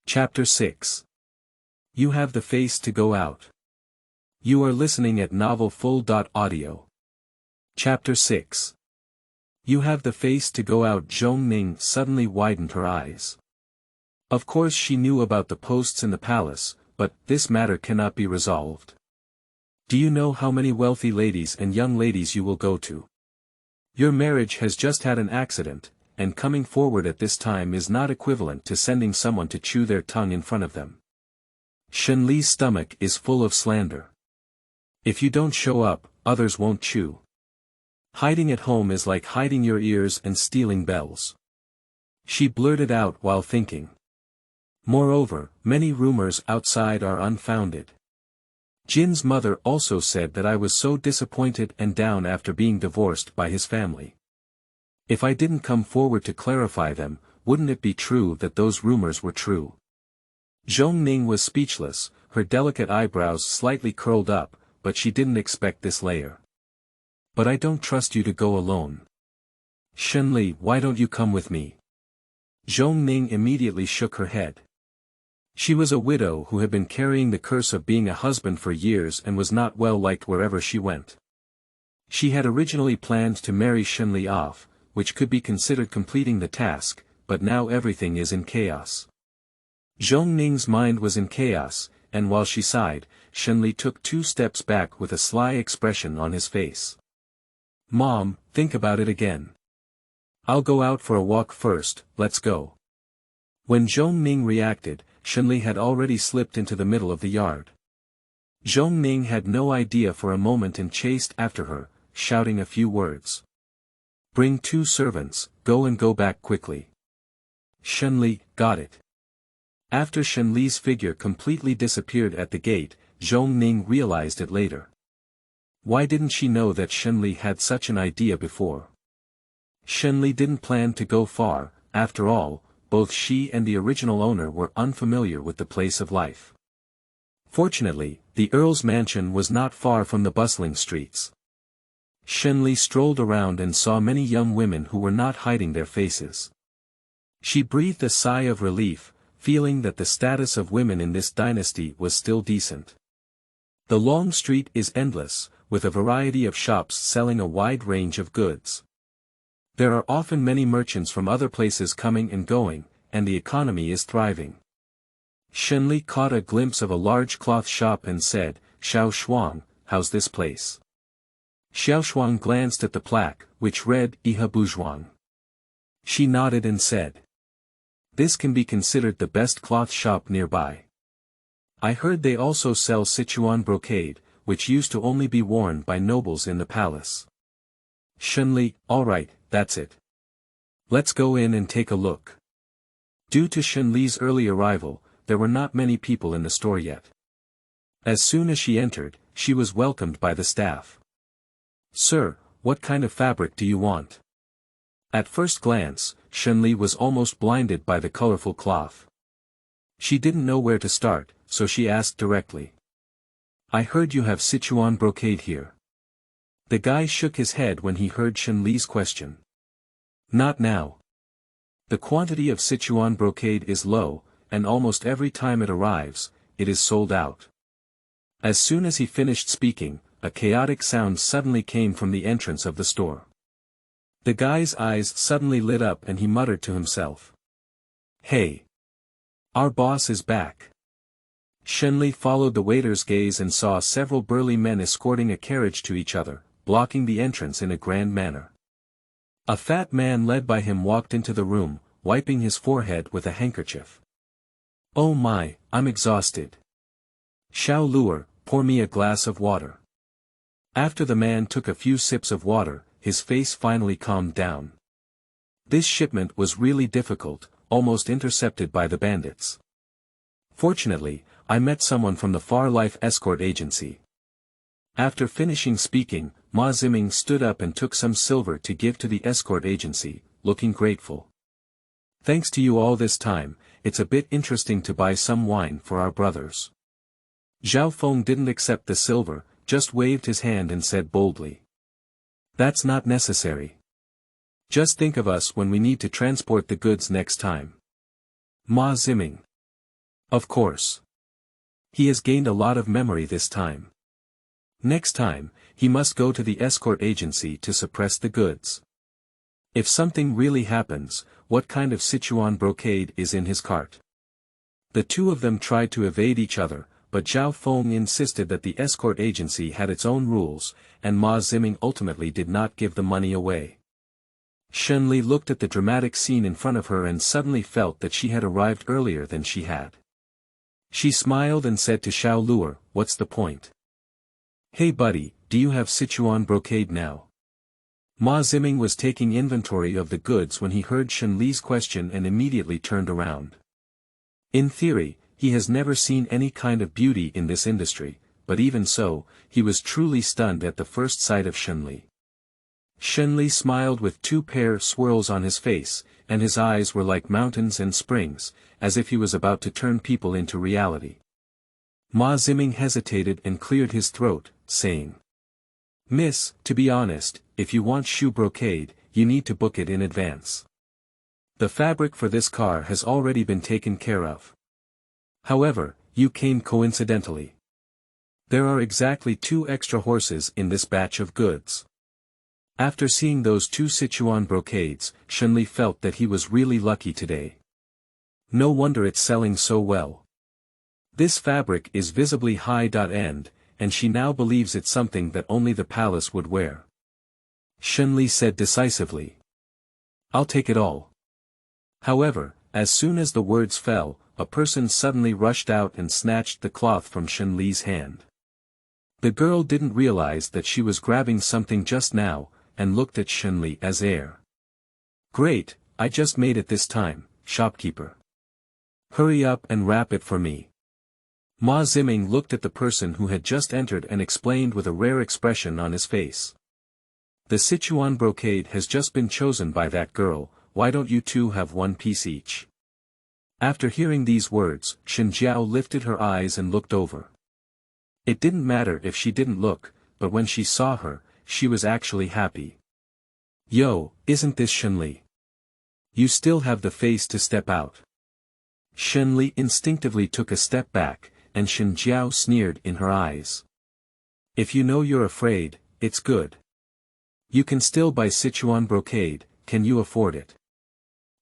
Chapter 6. You have the face to go out. You are listening at novelfull.audio. Chapter 6. You have the face to go out. Zhong Ning suddenly widened her eyes. Of course she knew about the posts in the palace, but this matter cannot be resolved. Do you know how many wealthy ladies and young ladies you will go to? Your marriage has just had an accident, and coming forward at this time is not equivalent to sending someone to chew their tongue in front of them. Shenli's stomach is full of slander. If you don't show up, others won't chew. Hiding at home is like hiding your ears and stealing bells. She blurted out while thinking. Moreover, many rumors outside are unfounded. Jin's mother also said that I was so disappointed and down after being divorced by his family. If I didn't come forward to clarify them, wouldn't it be true that those rumors were true? Zhong Ning was speechless, her delicate eyebrows slightly curled up, but she didn't expect this layer. "But I don't trust you to go alone. Shenli, why don't you come with me?" Zhong Ning immediately shook her head. She was a widow who had been carrying the curse of being a husband for years and was not well liked wherever she went. She had originally planned to marry Shenli off, which could be considered completing the task, but now everything is in chaos. Zhong Ning's mind was in chaos, and while she sighed, Shenli took 2 steps back with a sly expression on his face. "Mom, think about it again. I'll go out for a walk first, let's go." When Zhong Ning reacted, Shenli had already slipped into the middle of the yard. Zhong Ning had no idea for a moment and chased after her, shouting a few words. "Bring 2 servants, go and go back quickly." Shenli, got it. After Shenli's figure completely disappeared at the gate, Zhong Ning realized it later. Why didn't she know that Shenli had such an idea before? Shenli didn't plan to go far, after all, both she and the original owner were unfamiliar with the place of life. Fortunately, the Earl's mansion was not far from the bustling streets. Shenli strolled around and saw many young women who were not hiding their faces. She breathed a sigh of relief, feeling that the status of women in this dynasty was still decent. The long street is endless, with a variety of shops selling a wide range of goods. There are often many merchants from other places coming and going, and the economy is thriving. Shenli caught a glimpse of a large cloth shop and said, "Xiao Shuang, how's this place?" Xiao Shuang glanced at the plaque, which read, Iha Buzhuang. She nodded and said, "This can be considered the best cloth shop nearby. I heard they also sell Sichuan brocade, which used to only be worn by nobles in the palace." Shenli, "Alright, that's it. Let's go in and take a look." Due to Shenli's early arrival, there were not many people in the store yet. As soon as she entered, she was welcomed by the staff. "Sir, what kind of fabric do you want?" At first glance, Shenli was almost blinded by the colorful cloth. She didn't know where to start, so she asked directly. "I heard you have Sichuan brocade here." The guy shook his head when he heard Shenli's question. "Not now. The quantity of Sichuan brocade is low, and almost every time it arrives, it is sold out." As soon as he finished speaking, a chaotic sound suddenly came from the entrance of the store. The guy's eyes suddenly lit up and he muttered to himself. "Hey! Our boss is back." Shenli followed the waiter's gaze and saw several burly men escorting a carriage to each other, blocking the entrance in a grand manner. A fat man led by him walked into the room, wiping his forehead with a handkerchief. "Oh my, I'm exhausted. Xiao Luer, pour me a glass of water." After the man took a few sips of water, his face finally calmed down. This shipment was really difficult, almost intercepted by the bandits. Fortunately, I met someone from the Far Life escort agency. After finishing speaking, Ma Ziming stood up and took some silver to give to the escort agency, looking grateful. "Thanks to you all this time, it's a bit interesting to buy some wine for our brothers." Zhao Feng didn't accept the silver, just waved his hand and said boldly, "That's not necessary. Just think of us when we need to transport the goods next time." Ma Ziming. Of course. He has gained a lot of memory this time. Next time, he must go to the escort agency to suppress the goods. If something really happens, what kind of Sichuan brocade is in his cart? The two of them tried to evade each other, but Zhao Feng insisted that the escort agency had its own rules, and Ma Ziming ultimately did not give the money away. Shen Li looked at the dramatic scene in front of her and suddenly felt that she had arrived earlier than she had. She smiled and said to Xiao Luer, "What's the point? Hey buddy, do you have Sichuan brocade now?" Ma Ziming was taking inventory of the goods when he heard Shen Li's question and immediately turned around. In theory, he has never seen any kind of beauty in this industry, but even so, he was truly stunned at the first sight of Shen Li. Shen Li smiled with two pair swirls on his face, and his eyes were like mountains and springs, as if he was about to turn people into reality. Ma Ziming hesitated and cleared his throat, saying, "Miss, to be honest, if you want shoe brocade, you need to book it in advance. The fabric for this car has already been taken care of. However, you came coincidentally. There are exactly 2 extra horses in this batch of goods." After seeing those 2 Sichuan brocades, Shen Li felt that he was really lucky today. No wonder it's selling so well. This fabric is visibly high-end, and she now believes it's something that only the palace would wear. Shen Li said decisively, "I'll take it all." However, as soon as the words fell, a person suddenly rushed out and snatched the cloth from Shen Li's hand. The girl didn't realize that she was grabbing something just now, and looked at Shen Li as heir. "Great, I just made it this time, shopkeeper. Hurry up and wrap it for me." Ma Ziming looked at the person who had just entered and explained with a rare expression on his face. "The Sichuan brocade has just been chosen by that girl, why don't you two have 1 piece each?" After hearing these words, Shen Jiao lifted her eyes and looked over. It didn't matter if she didn't look, but when she saw her, she was actually happy. "Yo, isn't this Shen Li? You still have the face to step out." Shen Li instinctively took a step back, and Shen Jiao sneered in her eyes. "If you know you're afraid, it's good. You can still buy Sichuan brocade, can you afford it?"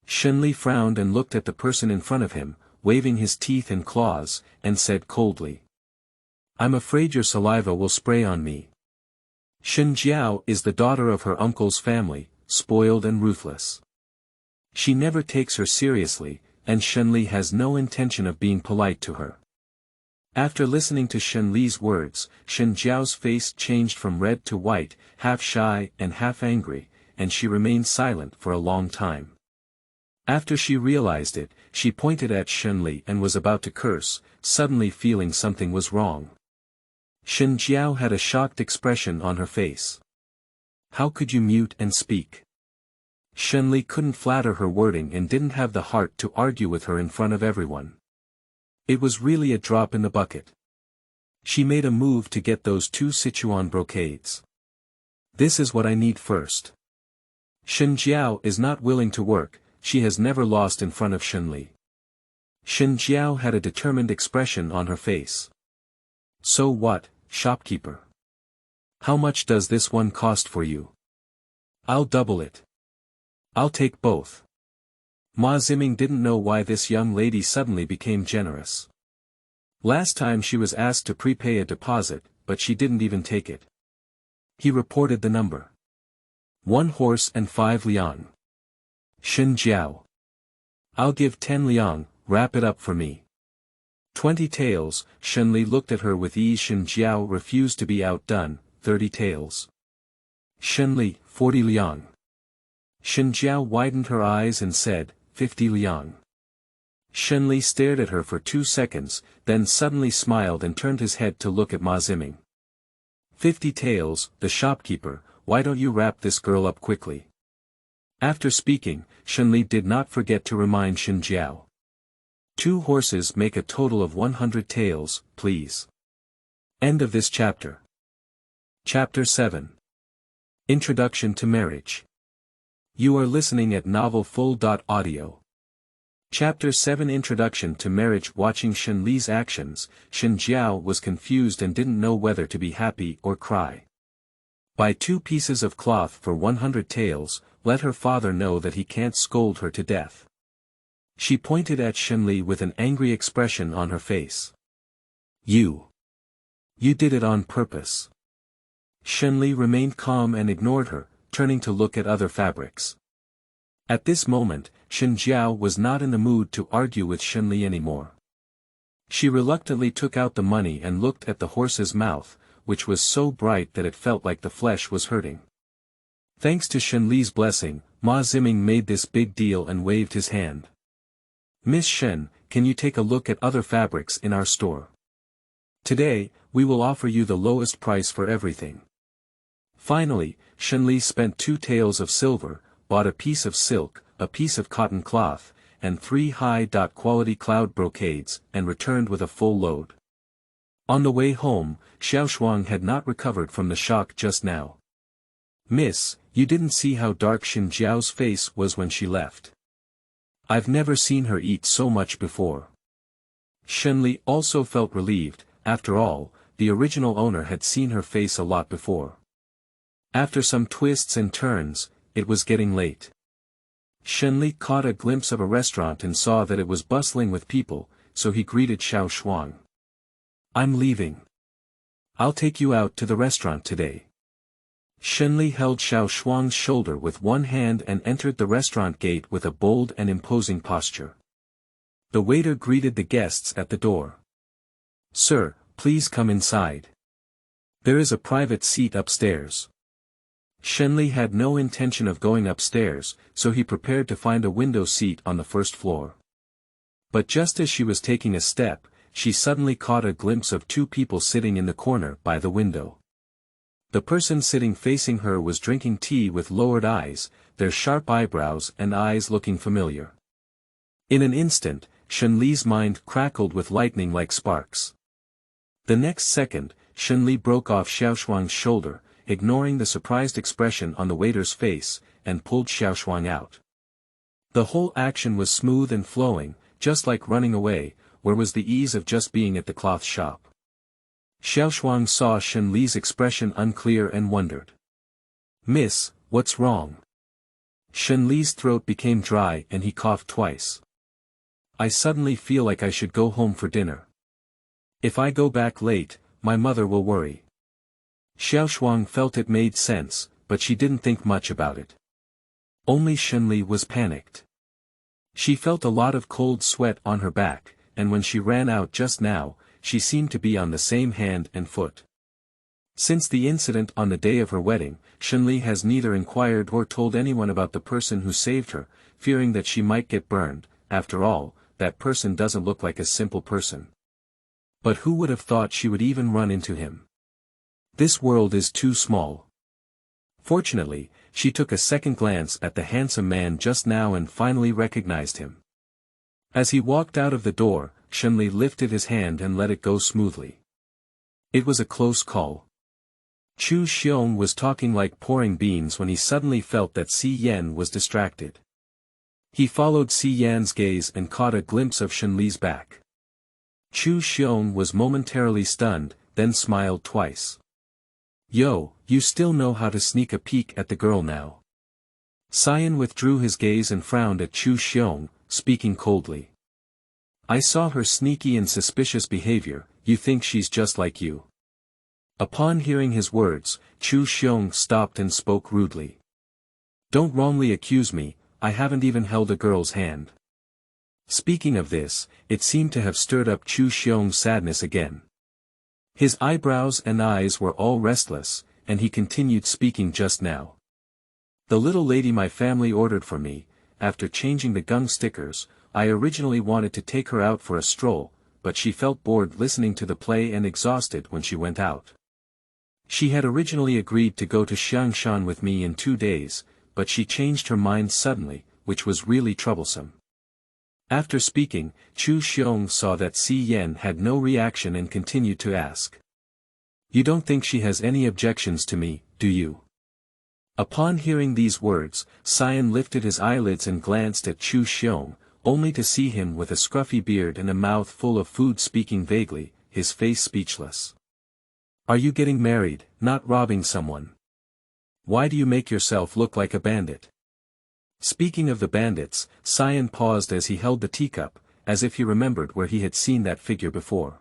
Shen Li frowned and looked at the person in front of him, waving his teeth and claws, and said coldly, "I'm afraid your saliva will spray on me." Shen Jiao is the daughter of her uncle's family, spoiled and ruthless. She never takes her seriously, and Shen Li has no intention of being polite to her. After listening to Shen Li's words, Shen Jiao's face changed from red to white, half shy and half angry, and she remained silent for a long time. After she realized it, she pointed at Shen Li and was about to curse, suddenly feeling something was wrong. Shen Jiao had a shocked expression on her face. "How could you mute and speak?" Shen Li couldn't flatter her wording and didn't have the heart to argue with her in front of everyone. It was really a drop in the bucket. She made a move to get those 2 Sichuan brocades. "This is what I need first." Shen Jiao is not willing to work, she has never lost in front of Shen Li. Shen Jiao had a determined expression on her face. "So what, shopkeeper? How much does this one cost for you? I'll double it. I'll take both." Ma Ziming didn't know why this young lady suddenly became generous. Last time she was asked to prepay a deposit, but she didn't even take it. He reported the number. 1 horse and 5 liang. Shen Jiao. I'll give 10 liang, wrap it up for me. 20 taels. Shenli looked at her with ease. Shen Jiao refused to be outdone. 30 taels. Shenli, 40 liang. Shen Jiao widened her eyes and said, 50 liang. Shenli stared at her for 2 seconds, then suddenly smiled and turned his head to look at Ma Ziming. 50 taels, the shopkeeper, why don't you wrap this girl up quickly? After speaking, Shenli did not forget to remind Shen Jiao. 2 horses make a total of 100 taels, please. End of this chapter. Chapter 7. Introduction to Marriage. You are listening at NovelFull.audio. Chapter 7 Introduction to Marriage. Watching Shenli's actions, Shen Jiao was confused and didn't know whether to be happy or cry. Buy 2 pieces of cloth for 100 taels, let her father know that he can't scold her to death. She pointed at Shenli with an angry expression on her face. You did it on purpose. Shenli remained calm and ignored her, turning to look at other fabrics. At this moment, Shen Jiao was not in the mood to argue with Shenli anymore. She reluctantly took out the money and looked at the horse's mouth, which was so bright that it felt like the flesh was hurting. Thanks to Shenli's blessing, Ma Ziming made this big deal and waved his hand. Miss Shen, can you take a look at other fabrics in our store? Today, we will offer you the lowest price for everything. Finally, Shenli spent 2 taels of silver, bought a piece of silk, a piece of cotton cloth, and 3 high-quality cloud brocades, and returned with a full load. On the way home, Xiaoshuang had not recovered from the shock just now. Miss, you didn't see how dark Shen Jiao's face was when she left. I've never seen her eat so much before. Shenli also felt relieved. After all, the original owner had seen her face a lot before. After some twists and turns, it was getting late. Shenli caught a glimpse of a restaurant and saw that it was bustling with people, so he greeted Xiaoshuang. I'm leaving. I'll take you out to the restaurant today. Shenli held Xiaoshuang's shoulder with one hand and entered the restaurant gate with a bold and imposing posture. The waiter greeted the guests at the door. Sir, please come inside. There is a private seat upstairs. Shenli had no intention of going upstairs, so he prepared to find a window seat on the first floor. But just as she was taking a step, she suddenly caught a glimpse of 2 people sitting in the corner by the window. The person sitting facing her was drinking tea with lowered eyes, their sharp eyebrows and eyes looking familiar. In an instant, Shenli's mind crackled with lightning like sparks. The next second, Shenli broke off Xiaoshuang's shoulder, ignoring the surprised expression on the waiter's face, and pulled Xiaoshuang out. The whole action was smooth and flowing, just like running away, where was the ease of just being at the cloth shop. Xiaoshuang saw Shenli's expression unclear and wondered. Miss, what's wrong? Shenli's throat became dry and he coughed twice. I suddenly feel like I should go home for dinner. If I go back late, my mother will worry. Xiaoshuang felt it made sense, but she didn't think much about it. Only Shenli was panicked. She felt a lot of cold sweat on her back, and when she ran out just now, she seemed to be on the same hand and foot. Since the incident on the day of her wedding, Shenli has neither inquired or told anyone about the person who saved her, fearing that she might get burned. After all, that person doesn't look like a simple person. But who would have thought she would even run into him? This world is too small. Fortunately, she took a second glance at the handsome man just now and finally recognized him. As he walked out of the door, Shenli lifted his hand and let it go smoothly. It was a close call. Chu Xiong was talking like pouring beans when he suddenly felt that Si Yan was distracted. He followed Si Yan's gaze and caught a glimpse of Shenli's back. Chu Xiong was momentarily stunned, then smiled twice. Yo, you still know how to sneak a peek at the girl now. Si Yan withdrew his gaze and frowned at Chu Xiong, speaking coldly. I saw her sneaky and suspicious behavior, you think she's just like you. Upon hearing his words, Chu Xiong stopped and spoke rudely. Don't wrongly accuse me, I haven't even held a girl's hand. Speaking of this, it seemed to have stirred up Chu Xiong's sadness again. His eyebrows and eyes were all restless, and he continued speaking just now. The little lady my family ordered for me, after changing the gung stickers, I originally wanted to take her out for a stroll, but she felt bored listening to the play and exhausted when she went out. She had originally agreed to go to Xiangshan with me in 2 days, but she changed her mind suddenly, which was really troublesome. After speaking, Chu Xiong saw that Si Yan had no reaction and continued to ask. You don't think she has any objections to me, do you? Upon hearing these words, Sion lifted his eyelids and glanced at Chu Xiong, only to see him with a scruffy beard and a mouth full of food speaking vaguely, his face speechless. Are you getting married, not robbing someone? Why do you make yourself look like a bandit? Speaking of the bandits, Sion paused as he held the teacup, as if he remembered where he had seen that figure before.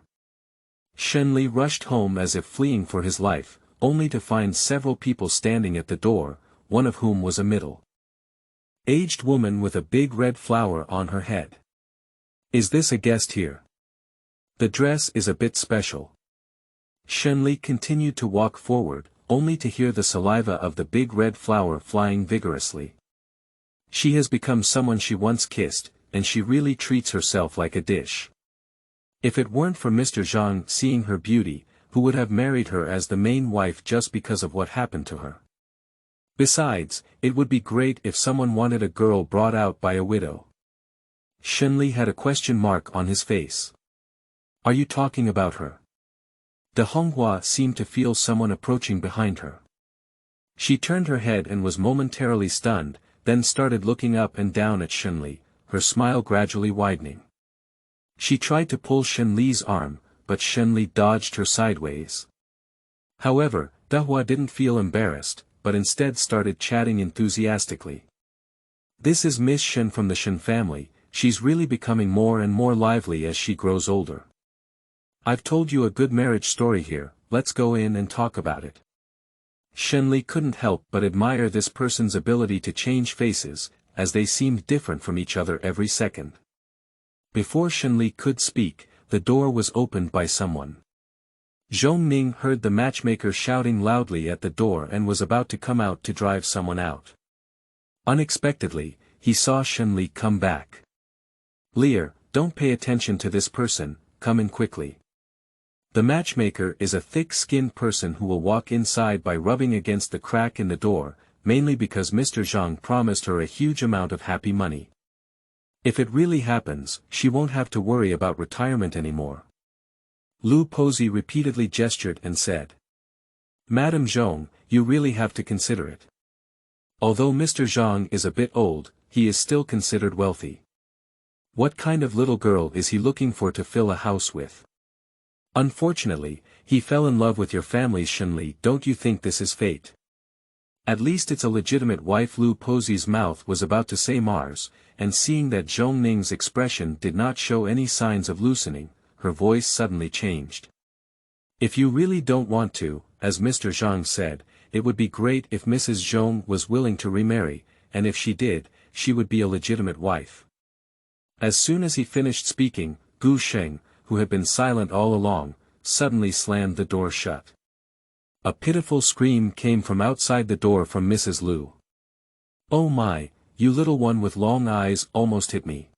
Shenli rushed home as if fleeing for his life, only to find several people standing at the door, one of whom was a middle-aged woman with a big red flower on her head. Is this a guest here? The dress is a bit special. Shenli continued to walk forward, only to hear the saliva of the big red flower flying vigorously. She has become someone she once kissed, and she really treats herself like a dish. If it weren't for Mr. Zhang seeing her beauty, who would have married her as the main wife just because of what happened to her? Besides, it would be great if someone wanted a girl brought out by a widow. Shenli had a question mark on his face. Are you talking about her? De Honghua seemed to feel someone approaching behind her. She turned her head and was momentarily stunned, then started looking up and down at Shenli, her smile gradually widening. She tried to pull Shenli's arm, but Shenli dodged her sideways. However, Dehua didn't feel embarrassed, but instead started chatting enthusiastically. This is Miss Shen from the Shen family, she's really becoming more and more lively as she grows older. I've told you a good marriage story here, let's go in and talk about it. Shenli couldn't help but admire this person's ability to change faces, as they seemed different from each other every second. Before Shenli could speak, the door was opened by someone. Zhong Ning heard the matchmaker shouting loudly at the door and was about to come out to drive someone out. Unexpectedly, he saw Shenli come back. Lear, don't pay attention to this person, come in quickly. The matchmaker is a thick-skinned person who will walk inside by rubbing against the crack in the door, mainly because Mr. Zhang promised her a huge amount of happy money. If it really happens, she won't have to worry about retirement anymore. Lu Posey repeatedly gestured and said. Madam Zhong, you really have to consider it. Although Mr. Zhang is a bit old, he is still considered wealthy. What kind of little girl is he looking for to fill a house with? Unfortunately, he fell in love with your family's Shenli. Don't you think this is fate? At least it's a legitimate wife. Lu Posey's mouth was about to say Mars, and seeing that Zhong Ning's expression did not show any signs of loosening, her voice suddenly changed. If you really don't want to, as Mr. Zhang said, it would be great if Mrs. Zhong was willing to remarry, and if she did, she would be a legitimate wife. As soon as he finished speaking, Gu Sheng, who had been silent all along, suddenly slammed the door shut. A pitiful scream came from outside the door from Mrs. Lu. Oh my, you little one with long eyes almost hit me.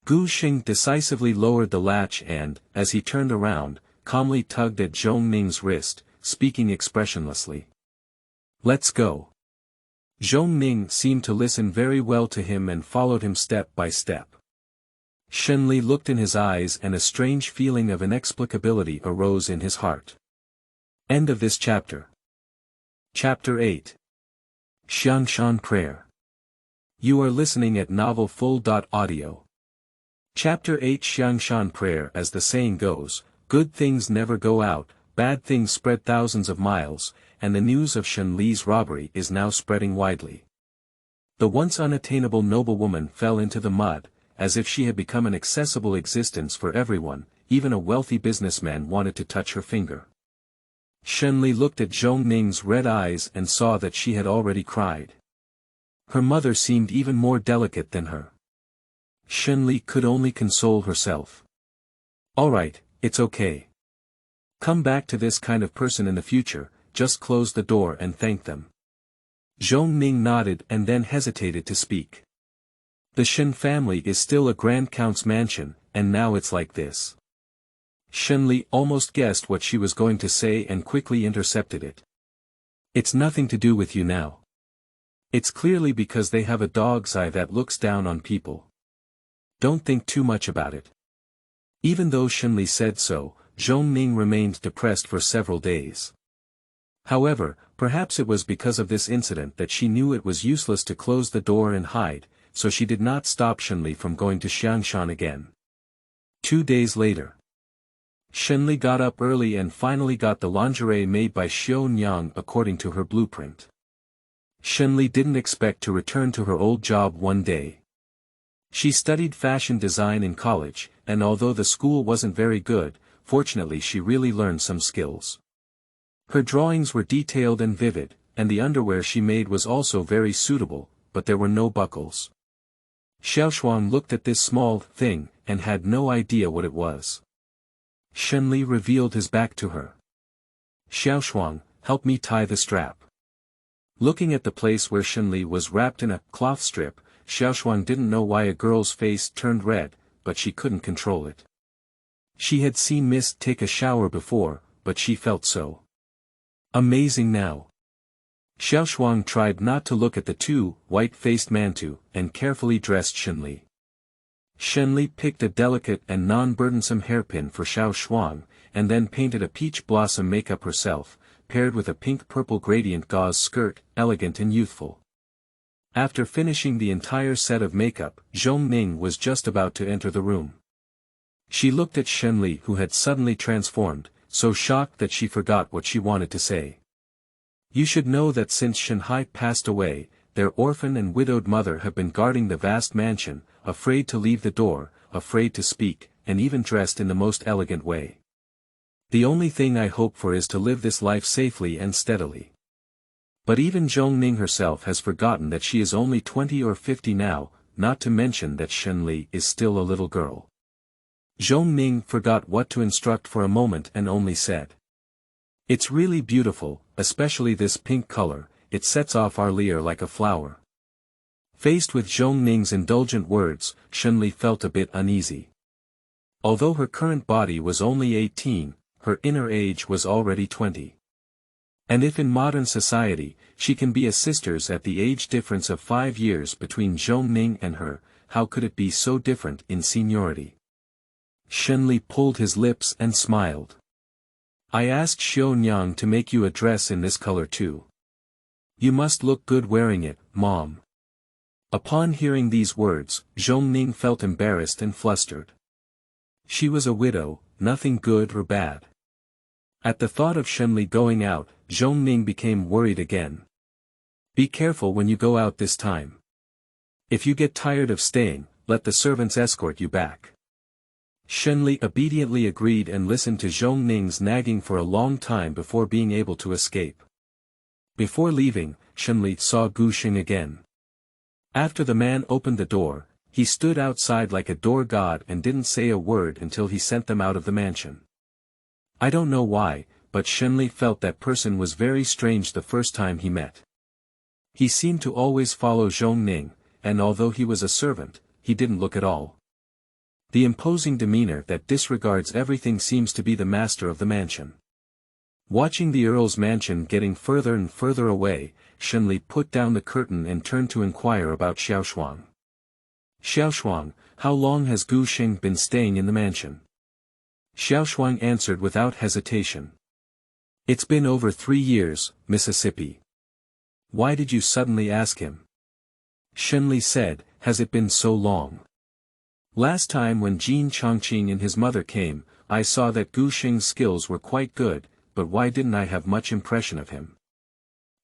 Gu Sheng decisively lowered the latch and, as he turned around, calmly tugged at Zhong Ning's wrist, speaking expressionlessly. Let's go. Zhong Ning seemed to listen very well to him and followed him step by step. Shenli looked in his eyes and a strange feeling of inexplicability arose in his heart. End of this chapter. Chapter 8. Xiangshan Prayer. You are listening at novelfull.audio. Chapter 8 Xiangshan Prayer. As the saying goes, good things never go out, bad things spread thousands of miles, and the news of Shenli's robbery is now spreading widely. The once unattainable noblewoman fell into the mud, as if she had become an accessible existence for everyone. Even a wealthy businessman wanted to touch her finger. Shenli looked at Zhong Ning's red eyes and saw that she had already cried. Her mother seemed even more delicate than her. Shenli could only console herself. Alright, it's okay. Come back to this kind of person in the future, just close the door and thank them. Zhong Ning nodded and then hesitated to speak. The Shen family is still a Grand Count's mansion, and now it's like this. Shenli almost guessed what she was going to say and quickly intercepted it. It's nothing to do with you now. It's clearly because they have a dog's eye that looks down on people. Don't think too much about it. Even though Shenli said so, Zhong Ning remained depressed for several days. However, perhaps it was because of this incident that she knew it was useless to close the door and hide, so she did not stop Shenli from going to Xiangshan again. 2 days later. Shenli got up early and finally got the lingerie made by Xiao Nyang according to her blueprint. Shenli didn't expect to return to her old job one day. She studied fashion design in college, and although the school wasn't very good, fortunately she really learned some skills. Her drawings were detailed and vivid, and the underwear she made was also very suitable, but there were no buckles. Xiaoshuang looked at this small thing, and had no idea what it was. Shenli revealed his back to her. Xiaoshuang, help me tie the strap. Looking at the place where Shenli was wrapped in a cloth strip, Xiaoshuang didn't know why a girl's face turned red, but she couldn't control it. She had seen Mist take a shower before, but she felt so amazing now. Xiaoshuang tried not to look at the two white-faced mantu, and carefully dressed Shenli. Shenli picked a delicate and non-burdensome hairpin for Xiaoshuang, and then painted a peach blossom makeup herself, paired with a pink-purple gradient gauze skirt, elegant and youthful. After finishing the entire set of makeup, Zhong Ning was just about to enter the room. She looked at Shenli who had suddenly transformed, so shocked that she forgot what she wanted to say. You should know that since Shenhai passed away, their orphan and widowed mother have been guarding the vast mansion, afraid to leave the door, afraid to speak, and even dressed in the most elegant way. The only thing I hope for is to live this life safely and steadily. But even Zhong Ning herself has forgotten that she is only 20 or 50 now, not to mention that Shenli is still a little girl. Zhong Ning forgot what to instruct for a moment and only said. It's really beautiful, especially this pink color, it sets off our Lear like a flower. Faced with Zhong Ning's indulgent words, Shenli felt a bit uneasy. Although her current body was only 18, her inner age was already 20. And if in modern society, she can be a sisters at the age difference of 5 years between Zhong Ning and her, how could it be so different in seniority? Shenli pulled his lips and smiled. I asked Xiao Nyang to make you a dress in this color too. You must look good wearing it, Mom. Upon hearing these words, Zhong Ning felt embarrassed and flustered. She was a widow, nothing good or bad. At the thought of Shenli going out, Zhong Ning became worried again. Be careful when you go out this time. If you get tired of staying, let the servants escort you back. Shenli obediently agreed and listened to Zhong Ning's nagging for a long time before being able to escape. Before leaving, Shenli saw Gu Xing again. After the man opened the door, he stood outside like a door god and didn't say a word until he sent them out of the mansion. I don't know why, but Shenli felt that person was very strange the first time he met. He seemed to always follow Zhong Ning, and although he was a servant, he didn't look at all. The imposing demeanor that disregards everything seems to be the master of the mansion. Watching the Earl's mansion getting further and further away, Shenli put down the curtain and turned to inquire about Xiaoshuang. Xiaoshuang, how long has Gu Xing been staying in the mansion? Xiaoshuang answered without hesitation. It's been over 3 years, Mississippi. Why did you suddenly ask him? Shenli said, has it been so long? Last time when Jin Chongqing and his mother came, I saw that Gu Xing's skills were quite good, but why didn't I have much impression of him?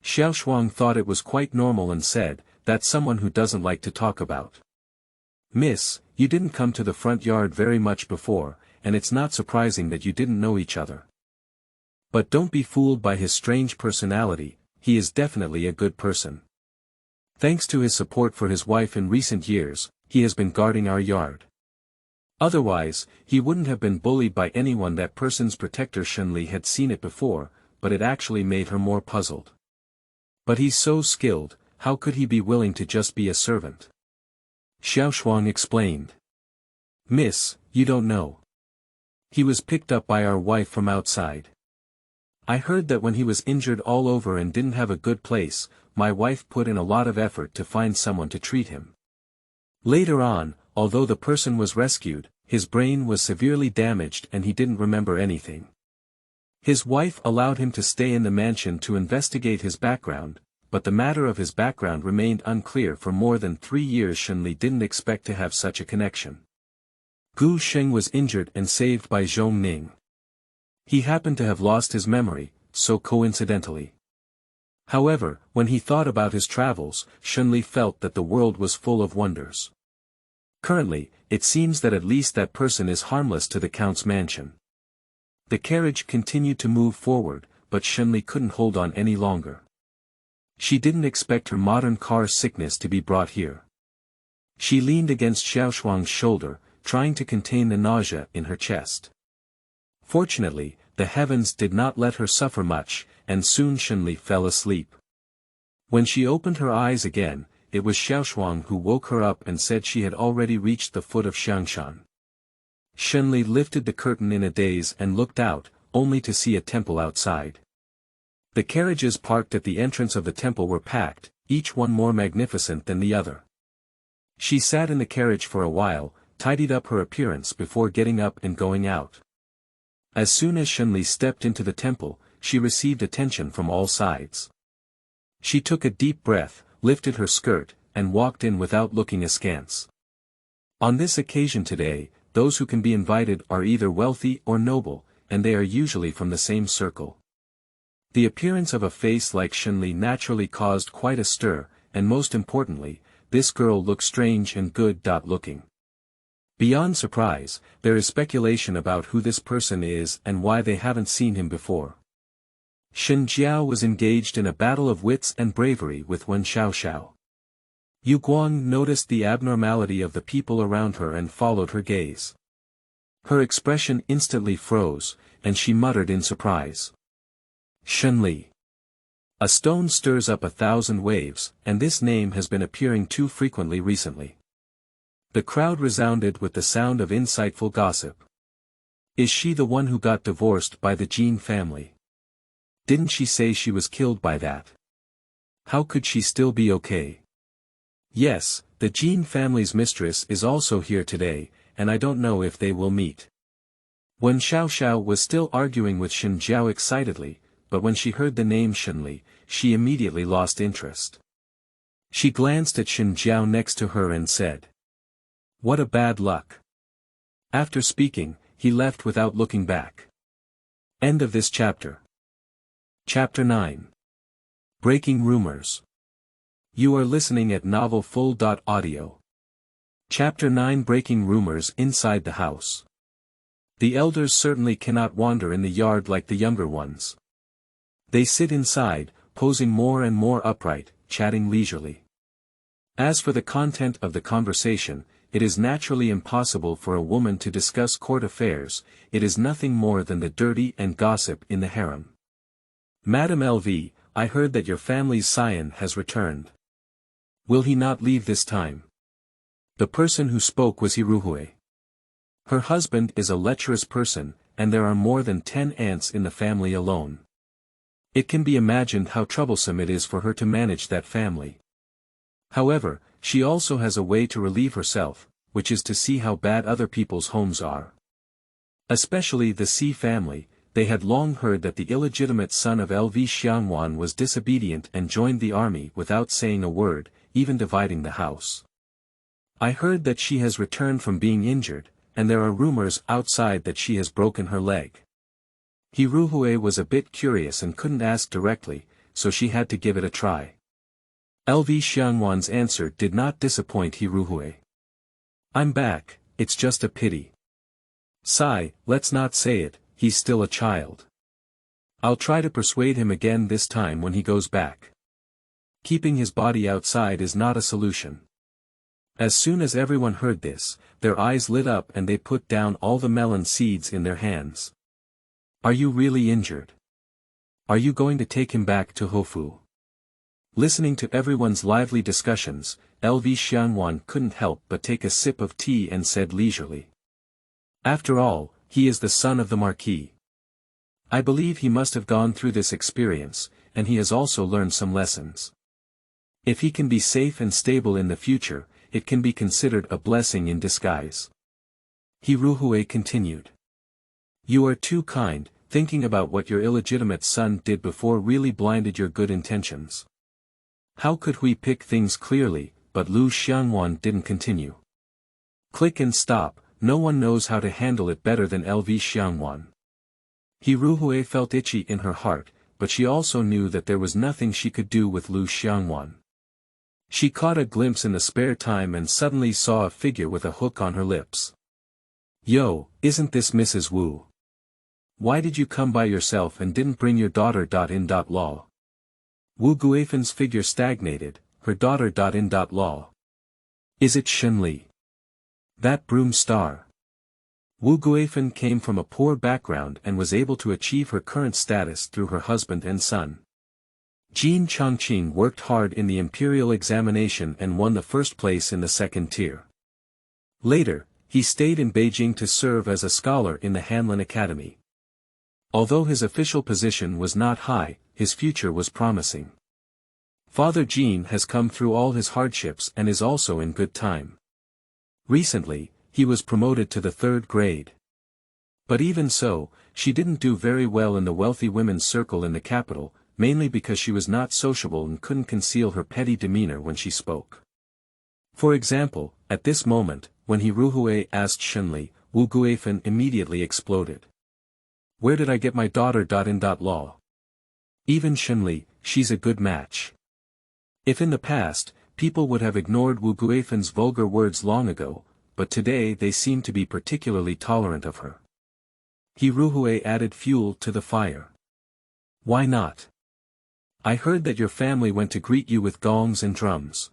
Xiaoshuang thought it was quite normal and said, that's someone who doesn't like to talk about. Miss, you didn't come to the front yard very much before, and it's not surprising that you didn't know each other. But don't be fooled by his strange personality, he is definitely a good person. Thanks to his support for his wife in recent years, he has been guarding our yard. Otherwise, he wouldn't have been bullied by anyone. That person's protector. Shunli had seen it before, but it actually made her more puzzled. But he's so skilled, how could he be willing to just be a servant? Xiao Shuang explained. Miss, you don't know. He was picked up by our wife from outside. I heard that when he was injured all over and didn't have a good place, my wife put in a lot of effort to find someone to treat him. Later on, although the person was rescued, his brain was severely damaged and he didn't remember anything. His wife allowed him to stay in the mansion to investigate his background, but the matter of his background remained unclear for more than 3 years. Shunli didn't expect to have such a connection. Gu Sheng was injured and saved by Zhong Ning. He happened to have lost his memory, so coincidentally. However, when he thought about his travels, Shunli felt that the world was full of wonders. Currently, it seems that at least that person is harmless to the Count's mansion. The carriage continued to move forward, but Shunli couldn't hold on any longer. She didn't expect her modern car sickness to be brought here. She leaned against Xiao Shuang's shoulder, trying to contain the nausea in her chest. Fortunately, the heavens did not let her suffer much, and soon Shunli fell asleep. When she opened her eyes again, it was Xiao Shuang who woke her up and said she had already reached the foot of Xiangshan. Shunli lifted the curtain in a daze and looked out, only to see a temple outside. The carriages parked at the entrance of the temple were packed, each one more magnificent than the other. She sat in the carriage for a while, tidied up her appearance before getting up and going out. As soon as Shunli stepped into the temple, she received attention from all sides. She took a deep breath, lifted her skirt, and walked in without looking askance. On this occasion today, those who can be invited are either wealthy or noble, and they are usually from the same circle. The appearance of a face like Shunli naturally caused quite a stir, and most importantly, this girl looked strange and good-looking. Beyond surprise, there is speculation about who this person is and why they haven't seen him before. Shen Jiao was engaged in a battle of wits and bravery with Wen Xiaoxiao. Yu Guang noticed the abnormality of the people around her and followed her gaze. Her expression instantly froze, and she muttered in surprise. Shunli. A stone stirs up 1,000 waves, and this name has been appearing too frequently recently. The crowd resounded with the sound of insightful gossip. Is she the one who got divorced by the Jin family? Didn't she say she was killed by that? How could she still be okay? Yes, the Jin family's mistress is also here today, and I don't know if they will meet. Wen Xiaoxiao was still arguing with Shen Jiao excitedly, but when she heard the name Shunli, she immediately lost interest. She glanced at Shen Jiao next to her and said, "What a bad luck." After speaking, he left without looking back. End of this chapter. Chapter 9. Breaking Rumors. You are listening at novelfull.audio. Chapter 9. Breaking Rumors. Inside the house. The elders certainly cannot wander in the yard like the younger ones. They sit inside, posing more and more upright, chatting leisurely. As for the content of the conversation, it is naturally impossible for a woman to discuss court affairs. It is nothing more than the dirty and gossip in the harem. Madam LV, I heard that your family's scion has returned. Will he not leave this time? The person who spoke was Hiruhui. Her husband is a lecherous person, and there are more than 10 aunts in the family alone. It can be imagined how troublesome it is for her to manage that family. However, she also has a way to relieve herself, which is to see how bad other people's homes are. Especially the C family. They had long heard that the illegitimate son of LV Xiangwan was disobedient and joined the army without saying a word, even dividing the house. I heard that she has returned from being injured, and there are rumors outside that she has broken her leg. Hiruhui was a bit curious and couldn't ask directly, so she had to give it a try. LV Xiangwan's answer did not disappoint Hiruhui. I'm back, it's just a pity. Sigh, let's not say it. He's still a child. I'll try to persuade him again this time when he goes back. Keeping his body outside is not a solution. As soon as everyone heard this, their eyes lit up and they put down all the melon seeds in their hands. Are you really injured? Are you going to take him back to Hofu? Listening to everyone's lively discussions, LV Xianwan couldn't help but take a sip of tea and said leisurely. After all, he is the son of the Marquis. I believe he must have gone through this experience, and he has also learned some lessons. If he can be safe and stable in the future, it can be considered a blessing in disguise. He Ruhui continued. You are too kind, thinking about what your illegitimate son did before really blinded your good intentions. How could we pick things clearly, but Lu Xianwan didn't continue. Click and stop, no one knows how to handle it better than LV Xianwan. He Ruhui felt itchy in her heart, but she also knew that there was nothing she could do with Lu Xianwan. She caught a glimpse in the spare time and suddenly saw a figure with a hook on her lips. Yo, isn't this Mrs. Wu? Why did you come by yourself and didn't bring your daughter? Law. Wu Guifen's figure stagnated, her daughter. Law. Is it Shen Li? That broom star. Wu Guifen came from a poor background and was able to achieve her current status through her husband and son. Jin Chongqing worked hard in the imperial examination and won the first place in the second tier. Later, he stayed in Beijing to serve as a scholar in the Hanlin Academy. Although his official position was not high, his future was promising. Father Jin has come through all his hardships and is also in good time. Recently, he was promoted to the 3rd grade. But even so, she didn't do very well in the wealthy women's circle in the capital, mainly because she was not sociable and couldn't conceal her petty demeanor when she spoke. For example, at this moment, when he Ruhui asked Shen Li, Wu Guifen immediately exploded. Where did I get my daughter? Law. Even Shen Li, she's a good match. If in the past, people would have ignored Wu Guifen's vulgar words long ago, but today they seem to be particularly tolerant of her. He Ruhui added fuel to the fire. Why not? I heard that your family went to greet you with gongs and drums.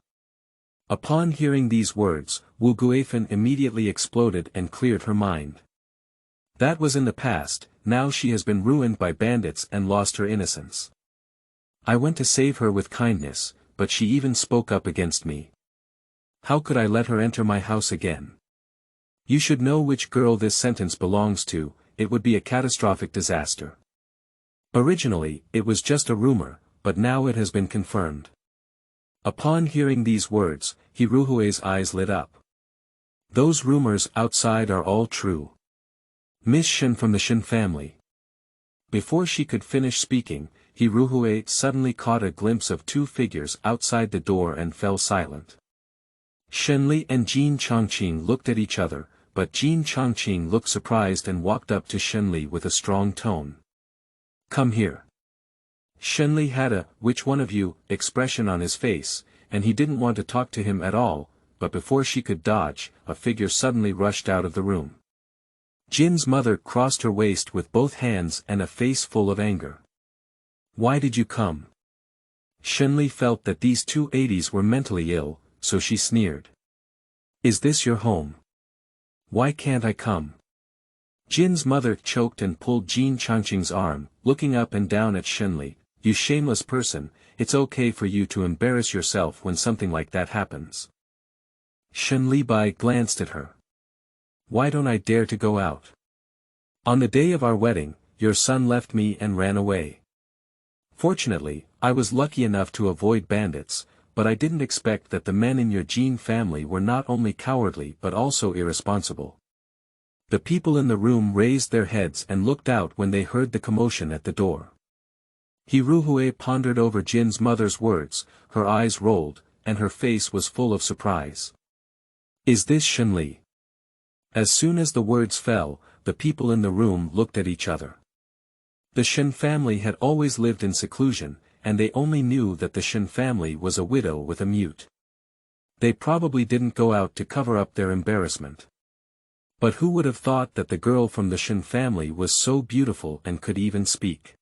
Upon hearing these words, Wu Guifen immediately exploded and cleared her mind. That was in the past, now she has been ruined by bandits and lost her innocence. I went to save her with kindness, but she even spoke up against me. How could I let her enter my house again? You should know which girl this sentence belongs to, it would be a catastrophic disaster. Originally, it was just a rumor, but now it has been confirmed. Upon hearing these words, He Ruhui's eyes lit up. Those rumors outside are all true. Miss Shen from the Shen family. Before she could finish speaking, He Ruhui suddenly caught a glimpse of 2 figures outside the door and fell silent. Shen Li and Jin Chongqing looked at each other, but Jin Chongqing looked surprised and walked up to Shen Li with a strong tone. Come here. Shen Li had a, which one of you, expression on his face, and he didn't want to talk to him at all, but before she could dodge, a figure suddenly rushed out of the room. Jin's mother crossed her waist with both hands and a face full of anger. Why did you come? Shen Li felt that these 2 80s were mentally ill, so she sneered. Is this your home? Why can't I come? Jin's mother choked and pulled Jin Chongqing's arm, looking up and down at Shen Li. You shameless person, it's okay for you to embarrass yourself when something like that happens. Shen Li Bai glanced at her. Why don't I dare to go out? On the day of our wedding, your son left me and ran away. Fortunately, I was lucky enough to avoid bandits, but I didn't expect that the men in your Jin family were not only cowardly but also irresponsible. The people in the room raised their heads and looked out when they heard the commotion at the door. He Ruhui pondered over Jin's mother's words, her eyes rolled, and her face was full of surprise. Is this Shen Li? As soon as the words fell, the people in the room looked at each other. The Shen family had always lived in seclusion, and they only knew that the Shen family was a widow with a mute. They probably didn't go out to cover up their embarrassment. But who would have thought that the girl from the Shen family was so beautiful and could even speak?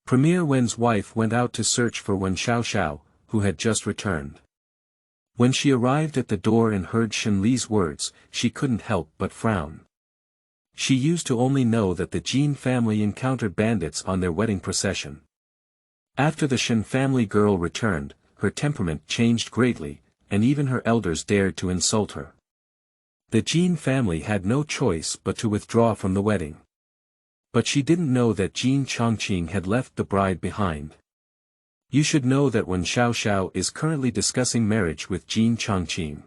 Premier Wen's wife went out to search for Wen Xiaoxiao, who had just returned. When she arrived at the door and heard Shen Li's words, she couldn't help but frown. She used to only know that the Jin family encountered bandits on their wedding procession. After the Shen family girl returned, her temperament changed greatly, and even her elders dared to insult her. The Jin family had no choice but to withdraw from the wedding. But she didn't know that Jin Chongqing had left the bride behind. You should know that when Xiao Xiao is currently discussing marriage with Jin Chongqing.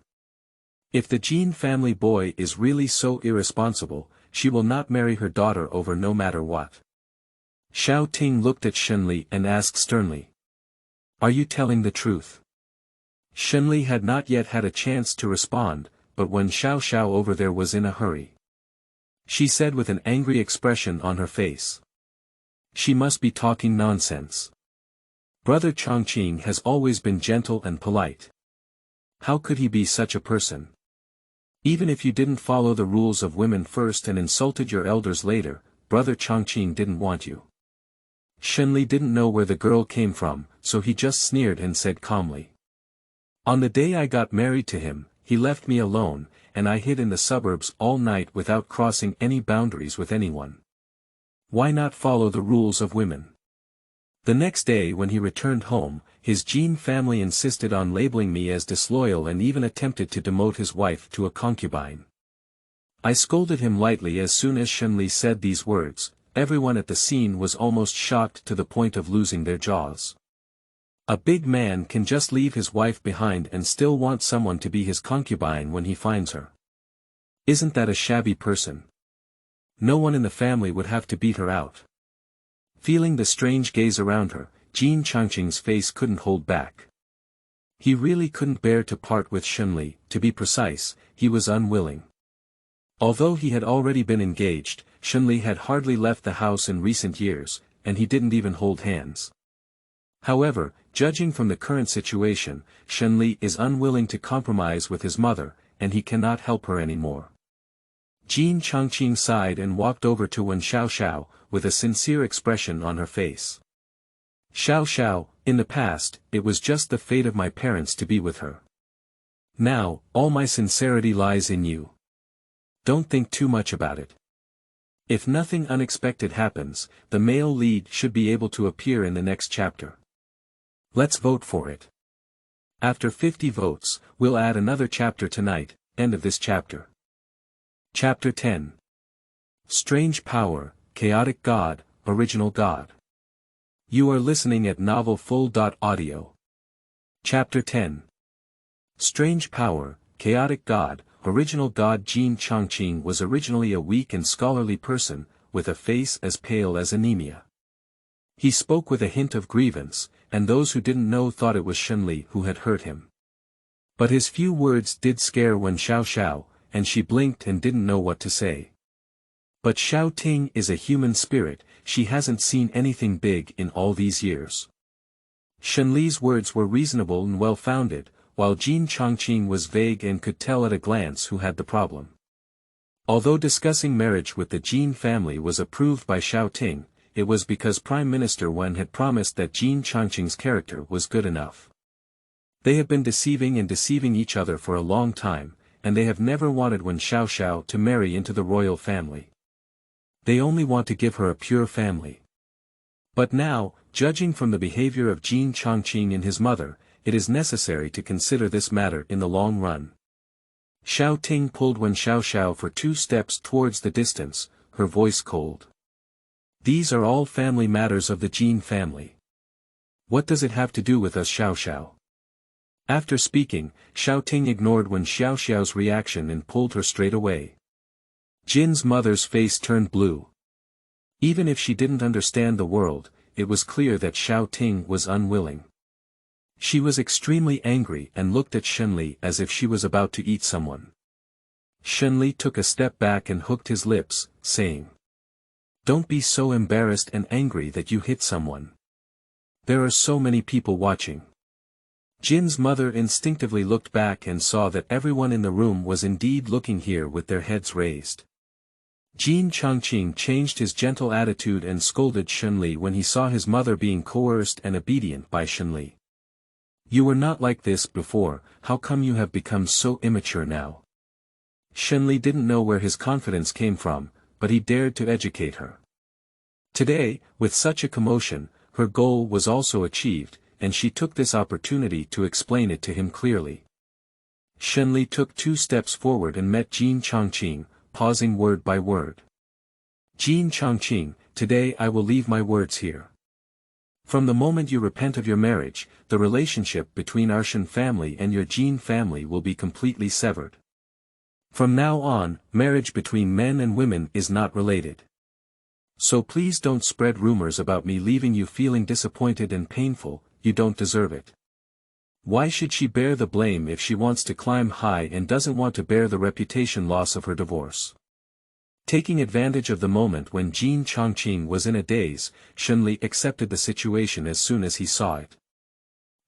If the Jin family boy is really so irresponsible, she will not marry her daughter over no matter what. Xiao Ting looked at Shenli and asked sternly. Are you telling the truth? Shenli had not yet had a chance to respond, but when Xiao Xiao over there was in a hurry. She said with an angry expression on her face. She must be talking nonsense. Brother Chongqing has always been gentle and polite. How could he be such a person? Even if you didn't follow the rules of women first and insulted your elders later, Brother Chongqing didn't want you. Shenli didn't know where the girl came from, so he just sneered and said calmly. On the day I got married to him, he left me alone, and I hid in the suburbs all night without crossing any boundaries with anyone. Why not follow the rules of women? The next day when he returned home, his Jin family insisted on labeling me as disloyal and even attempted to demote his wife to a concubine. I scolded him lightly as soon as Shenli said these words. Everyone at the scene was almost shocked to the point of losing their jaws. A big man can just leave his wife behind and still want someone to be his concubine when he finds her. Isn't that a shabby person? No one in the family would have to beat her out. Feeling the strange gaze around her, Jin Chongqing's face couldn't hold back. He really couldn't bear to part with Shenli. To be precise, he was unwilling. Although he had already been engaged, Shenli had hardly left the house in recent years, and he didn't even hold hands. However, judging from the current situation, Shenli is unwilling to compromise with his mother, and he cannot help her anymore. Jin Chongqing sighed and walked over to Wen Xiaoxiao, with a sincere expression on her face. Xiao Xiao, in the past, it was just the fate of my parents to be with her. Now, all my sincerity lies in you. Don't think too much about it. If nothing unexpected happens, the male lead should be able to appear in the next chapter. Let's vote for it. After 50 votes, we'll add another chapter tonight. End of this chapter. Chapter 10. Strange Power, Chaotic God, Original God. You are listening at NovelFull.audio. Chapter 10. Strange Power, Chaotic God, Original God. Jin Chongqing was originally a weak and scholarly person, with a face as pale as anemia. He spoke with a hint of grievance, and those who didn't know thought it was Shenli who had hurt him. But his few words did scare Wen Xiaoxiao, and she blinked and didn't know what to say. But Xiao Ting is a human spirit, she hasn't seen anything big in all these years. Shenli's words were reasonable and well-founded, while Jin Chongqing was vague and could tell at a glance who had the problem. Although discussing marriage with the Jin family was approved by Xiao Ting, it was because Prime Minister Wen had promised that Jin Chongqing's character was good enough. They have been deceiving each other for a long time, and they have never wanted Wen Xiaoxiao to marry into the royal family. They only want to give her a pure family. But now, judging from the behavior of Jin Chongqing and his mother, it is necessary to consider this matter in the long run. Xiao Ting pulled Wen Xiaoxiao for 2 steps towards the distance, her voice cold. These are all family matters of the Jin family. What does it have to do with us, Xiaoxiao? After speaking, Xiao Ting ignored Wen Xiaoxiao's reaction and pulled her straight away. Jin's mother's face turned blue. Even if she didn't understand the world, it was clear that Xiao Ting was unwilling. She was extremely angry and looked at Shenli as if she was about to eat someone. Shenli took a step back and hooked his lips, saying, "Don't be so embarrassed and angry that you hit someone. There are so many people watching." Jin's mother instinctively looked back and saw that everyone in the room was indeed looking here with their heads raised. Jin Chongqing changed his gentle attitude and scolded Shenli when he saw his mother being coerced and obedient by Shenli. You were not like this before, how come you have become so immature now? Shenli didn't know where his confidence came from, but he dared to educate her. Today, with such a commotion, her goal was also achieved, and she took this opportunity to explain it to him clearly. Shenli took 2 steps forward and met Jin Chongqing, pausing word by word. Jin Chongqing, today I will leave my words here. From the moment you repent of your marriage, the relationship between our Shen family and your Jin family will be completely severed. From now on, marriage between men and women is not related. So please don't spread rumors about me leaving you feeling disappointed and painful, you don't deserve it. Why should she bear the blame if she wants to climb high and doesn't want to bear the reputation loss of her divorce? Taking advantage of the moment when Jin Chongqing was in a daze, Shenli accepted the situation as soon as he saw it.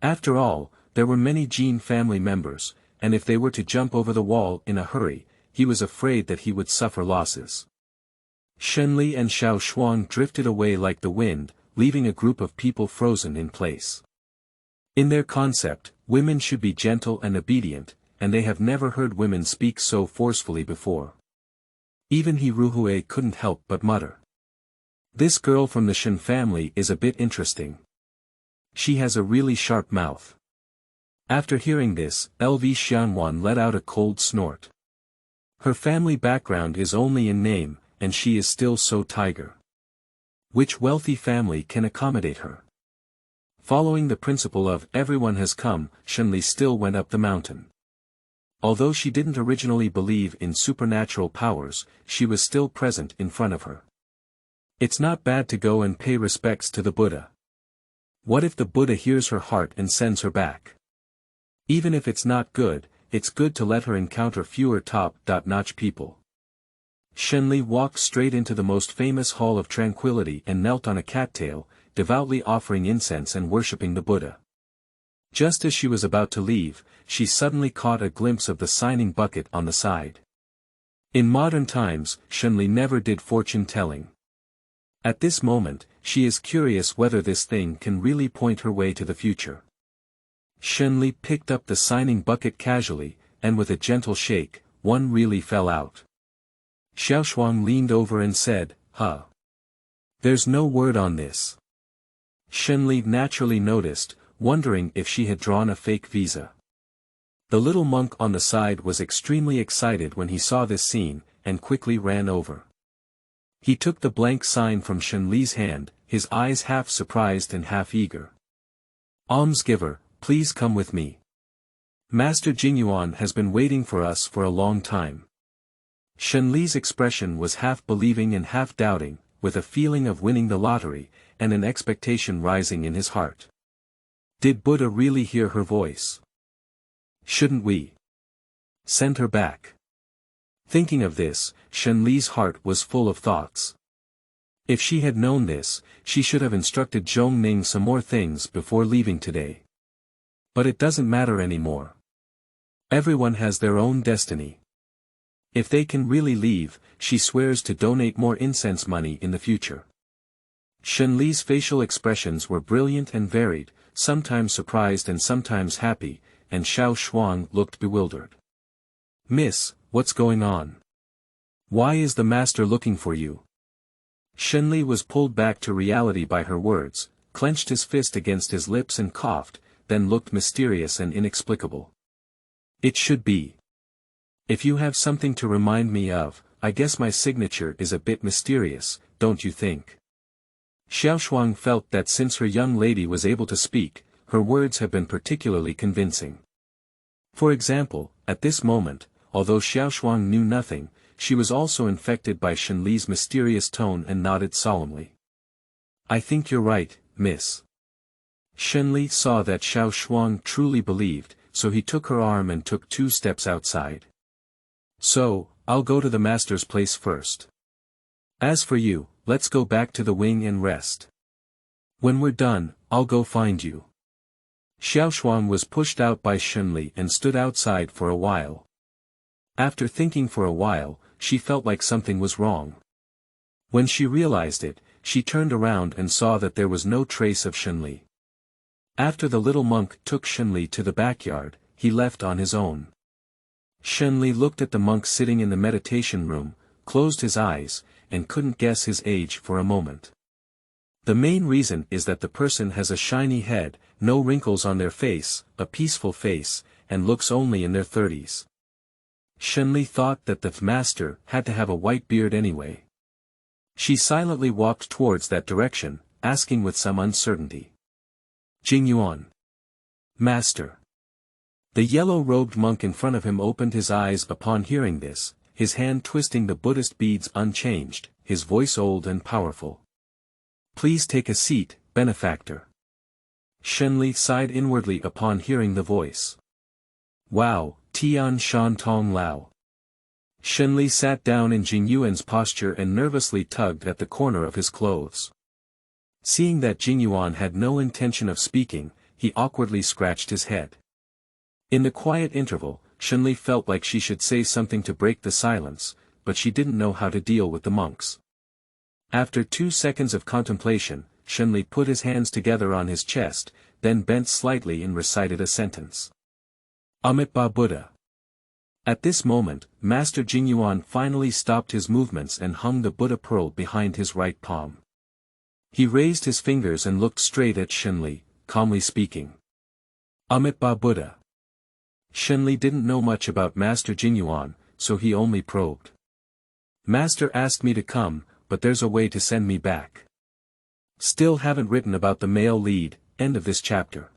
After all, there were many Jin family members, and if they were to jump over the wall in a hurry, he was afraid that he would suffer losses. Shenli and Xiao Shuang drifted away like the wind, leaving a group of people frozen in place. In their concept, women should be gentle and obedient, and they have never heard women speak so forcefully before. Even He Ruhui couldn't help but mutter. This girl from the Shen family is a bit interesting. She has a really sharp mouth. After hearing this, LV Xianwan let out a cold snort. Her family background is only in name, and she is still so tiger. Which wealthy family can accommodate her? Following the principle of everyone has come, Shenli still went up the mountain. Although she didn't originally believe in supernatural powers, she was still present in front of her. It's not bad to go and pay respects to the Buddha. What if the Buddha hears her heart and sends her back? Even if it's not good, it's good to let her encounter fewer top-notch people. Shenli walked straight into the most famous Hall of Tranquility and knelt on a cattail, devoutly offering incense and worshipping the Buddha. Just as she was about to leave, she suddenly caught a glimpse of the signing bucket on the side. In modern times, Shenli never did fortune-telling. At this moment, she is curious whether this thing can really point her way to the future. Shenli picked up the signing bucket casually, and with a gentle shake, one really fell out. Xiao Shuang leaned over and said, "Huh. There's no word on this." Shenli naturally noticed, wondering if she had drawn a fake visa. The little monk on the side was extremely excited when he saw this scene, and quickly ran over. He took the blank sign from Shenli's hand, his eyes half surprised and half eager. "Almsgiver, please come with me. Master Jingyuan has been waiting for us for a long time." Shenli's expression was half believing and half doubting, with a feeling of winning the lottery, and an expectation rising in his heart. Did Buddha really hear her voice? Shouldn't we send her back? Thinking of this, Shenli's heart was full of thoughts. If she had known this, she should have instructed Zhong Ning some more things before leaving today. But it doesn't matter anymore. Everyone has their own destiny. If they can really leave, she swears to donate more incense money in the future. Shenli's facial expressions were brilliant and varied, sometimes surprised and sometimes happy, and Xiao Shuang looked bewildered. "Miss, what's going on? Why is the master looking for you?" Shenli was pulled back to reality by her words, clenched his fist against his lips and coughed, then looked mysterious and inexplicable. "It should be. If you have something to remind me of, I guess my signature is a bit mysterious, don't you think?" Xiao Shuang felt that since her young lady was able to speak, her words have been particularly convincing. For example, at this moment, although Xiao Shuang knew nothing, she was also infected by Shenli's mysterious tone and nodded solemnly. "I think you're right, miss." Shenli saw that Xiao Shuang truly believed, so he took her arm and took 2 steps outside. "So, I'll go to the master's place first. As for you, let's go back to the wing and rest. When we're done, I'll go find you." Xiao Shuang was pushed out by Shenli and stood outside for a while. After thinking for a while, she felt like something was wrong. When she realized it, she turned around and saw that there was no trace of Shenli. After the little monk took Shenli to the backyard, he left on his own. Shenli looked at the monk sitting in the meditation room, closed his eyes, and couldn't guess his age for a moment. The main reason is that the person has a shiny head, no wrinkles on their face, a peaceful face, and looks only in their 30s. Shenli thought that the master had to have a white beard anyway. She silently walked towards that direction, asking with some uncertainty. Jingyuan. Master. The yellow-robed monk in front of him opened his eyes upon hearing this, his hand twisting the Buddhist beads unchanged, his voice old and powerful. Please take a seat, benefactor. Shenli sighed inwardly upon hearing the voice. Wow, Tian Shan Tong Lao. Shenli sat down in Jingyuan's posture and nervously tugged at the corner of his clothes. Seeing that Jingyuan had no intention of speaking, he awkwardly scratched his head. In the quiet interval, Shenli felt like she should say something to break the silence, but she didn't know how to deal with the monks. After 2 seconds of contemplation, Shenli put his hands together on his chest, then bent slightly and recited a sentence. Amitabha Buddha. At this moment, Master Jingyuan finally stopped his movements and hung the Buddha pearl behind his right palm. He raised his fingers and looked straight at Shenli, calmly speaking. Amitabha Buddha. Shenli didn't know much about Master Jingyuan, so he only probed. Master asked me to come, but there's a way to send me back. Still haven't written about the male lead. End of this chapter.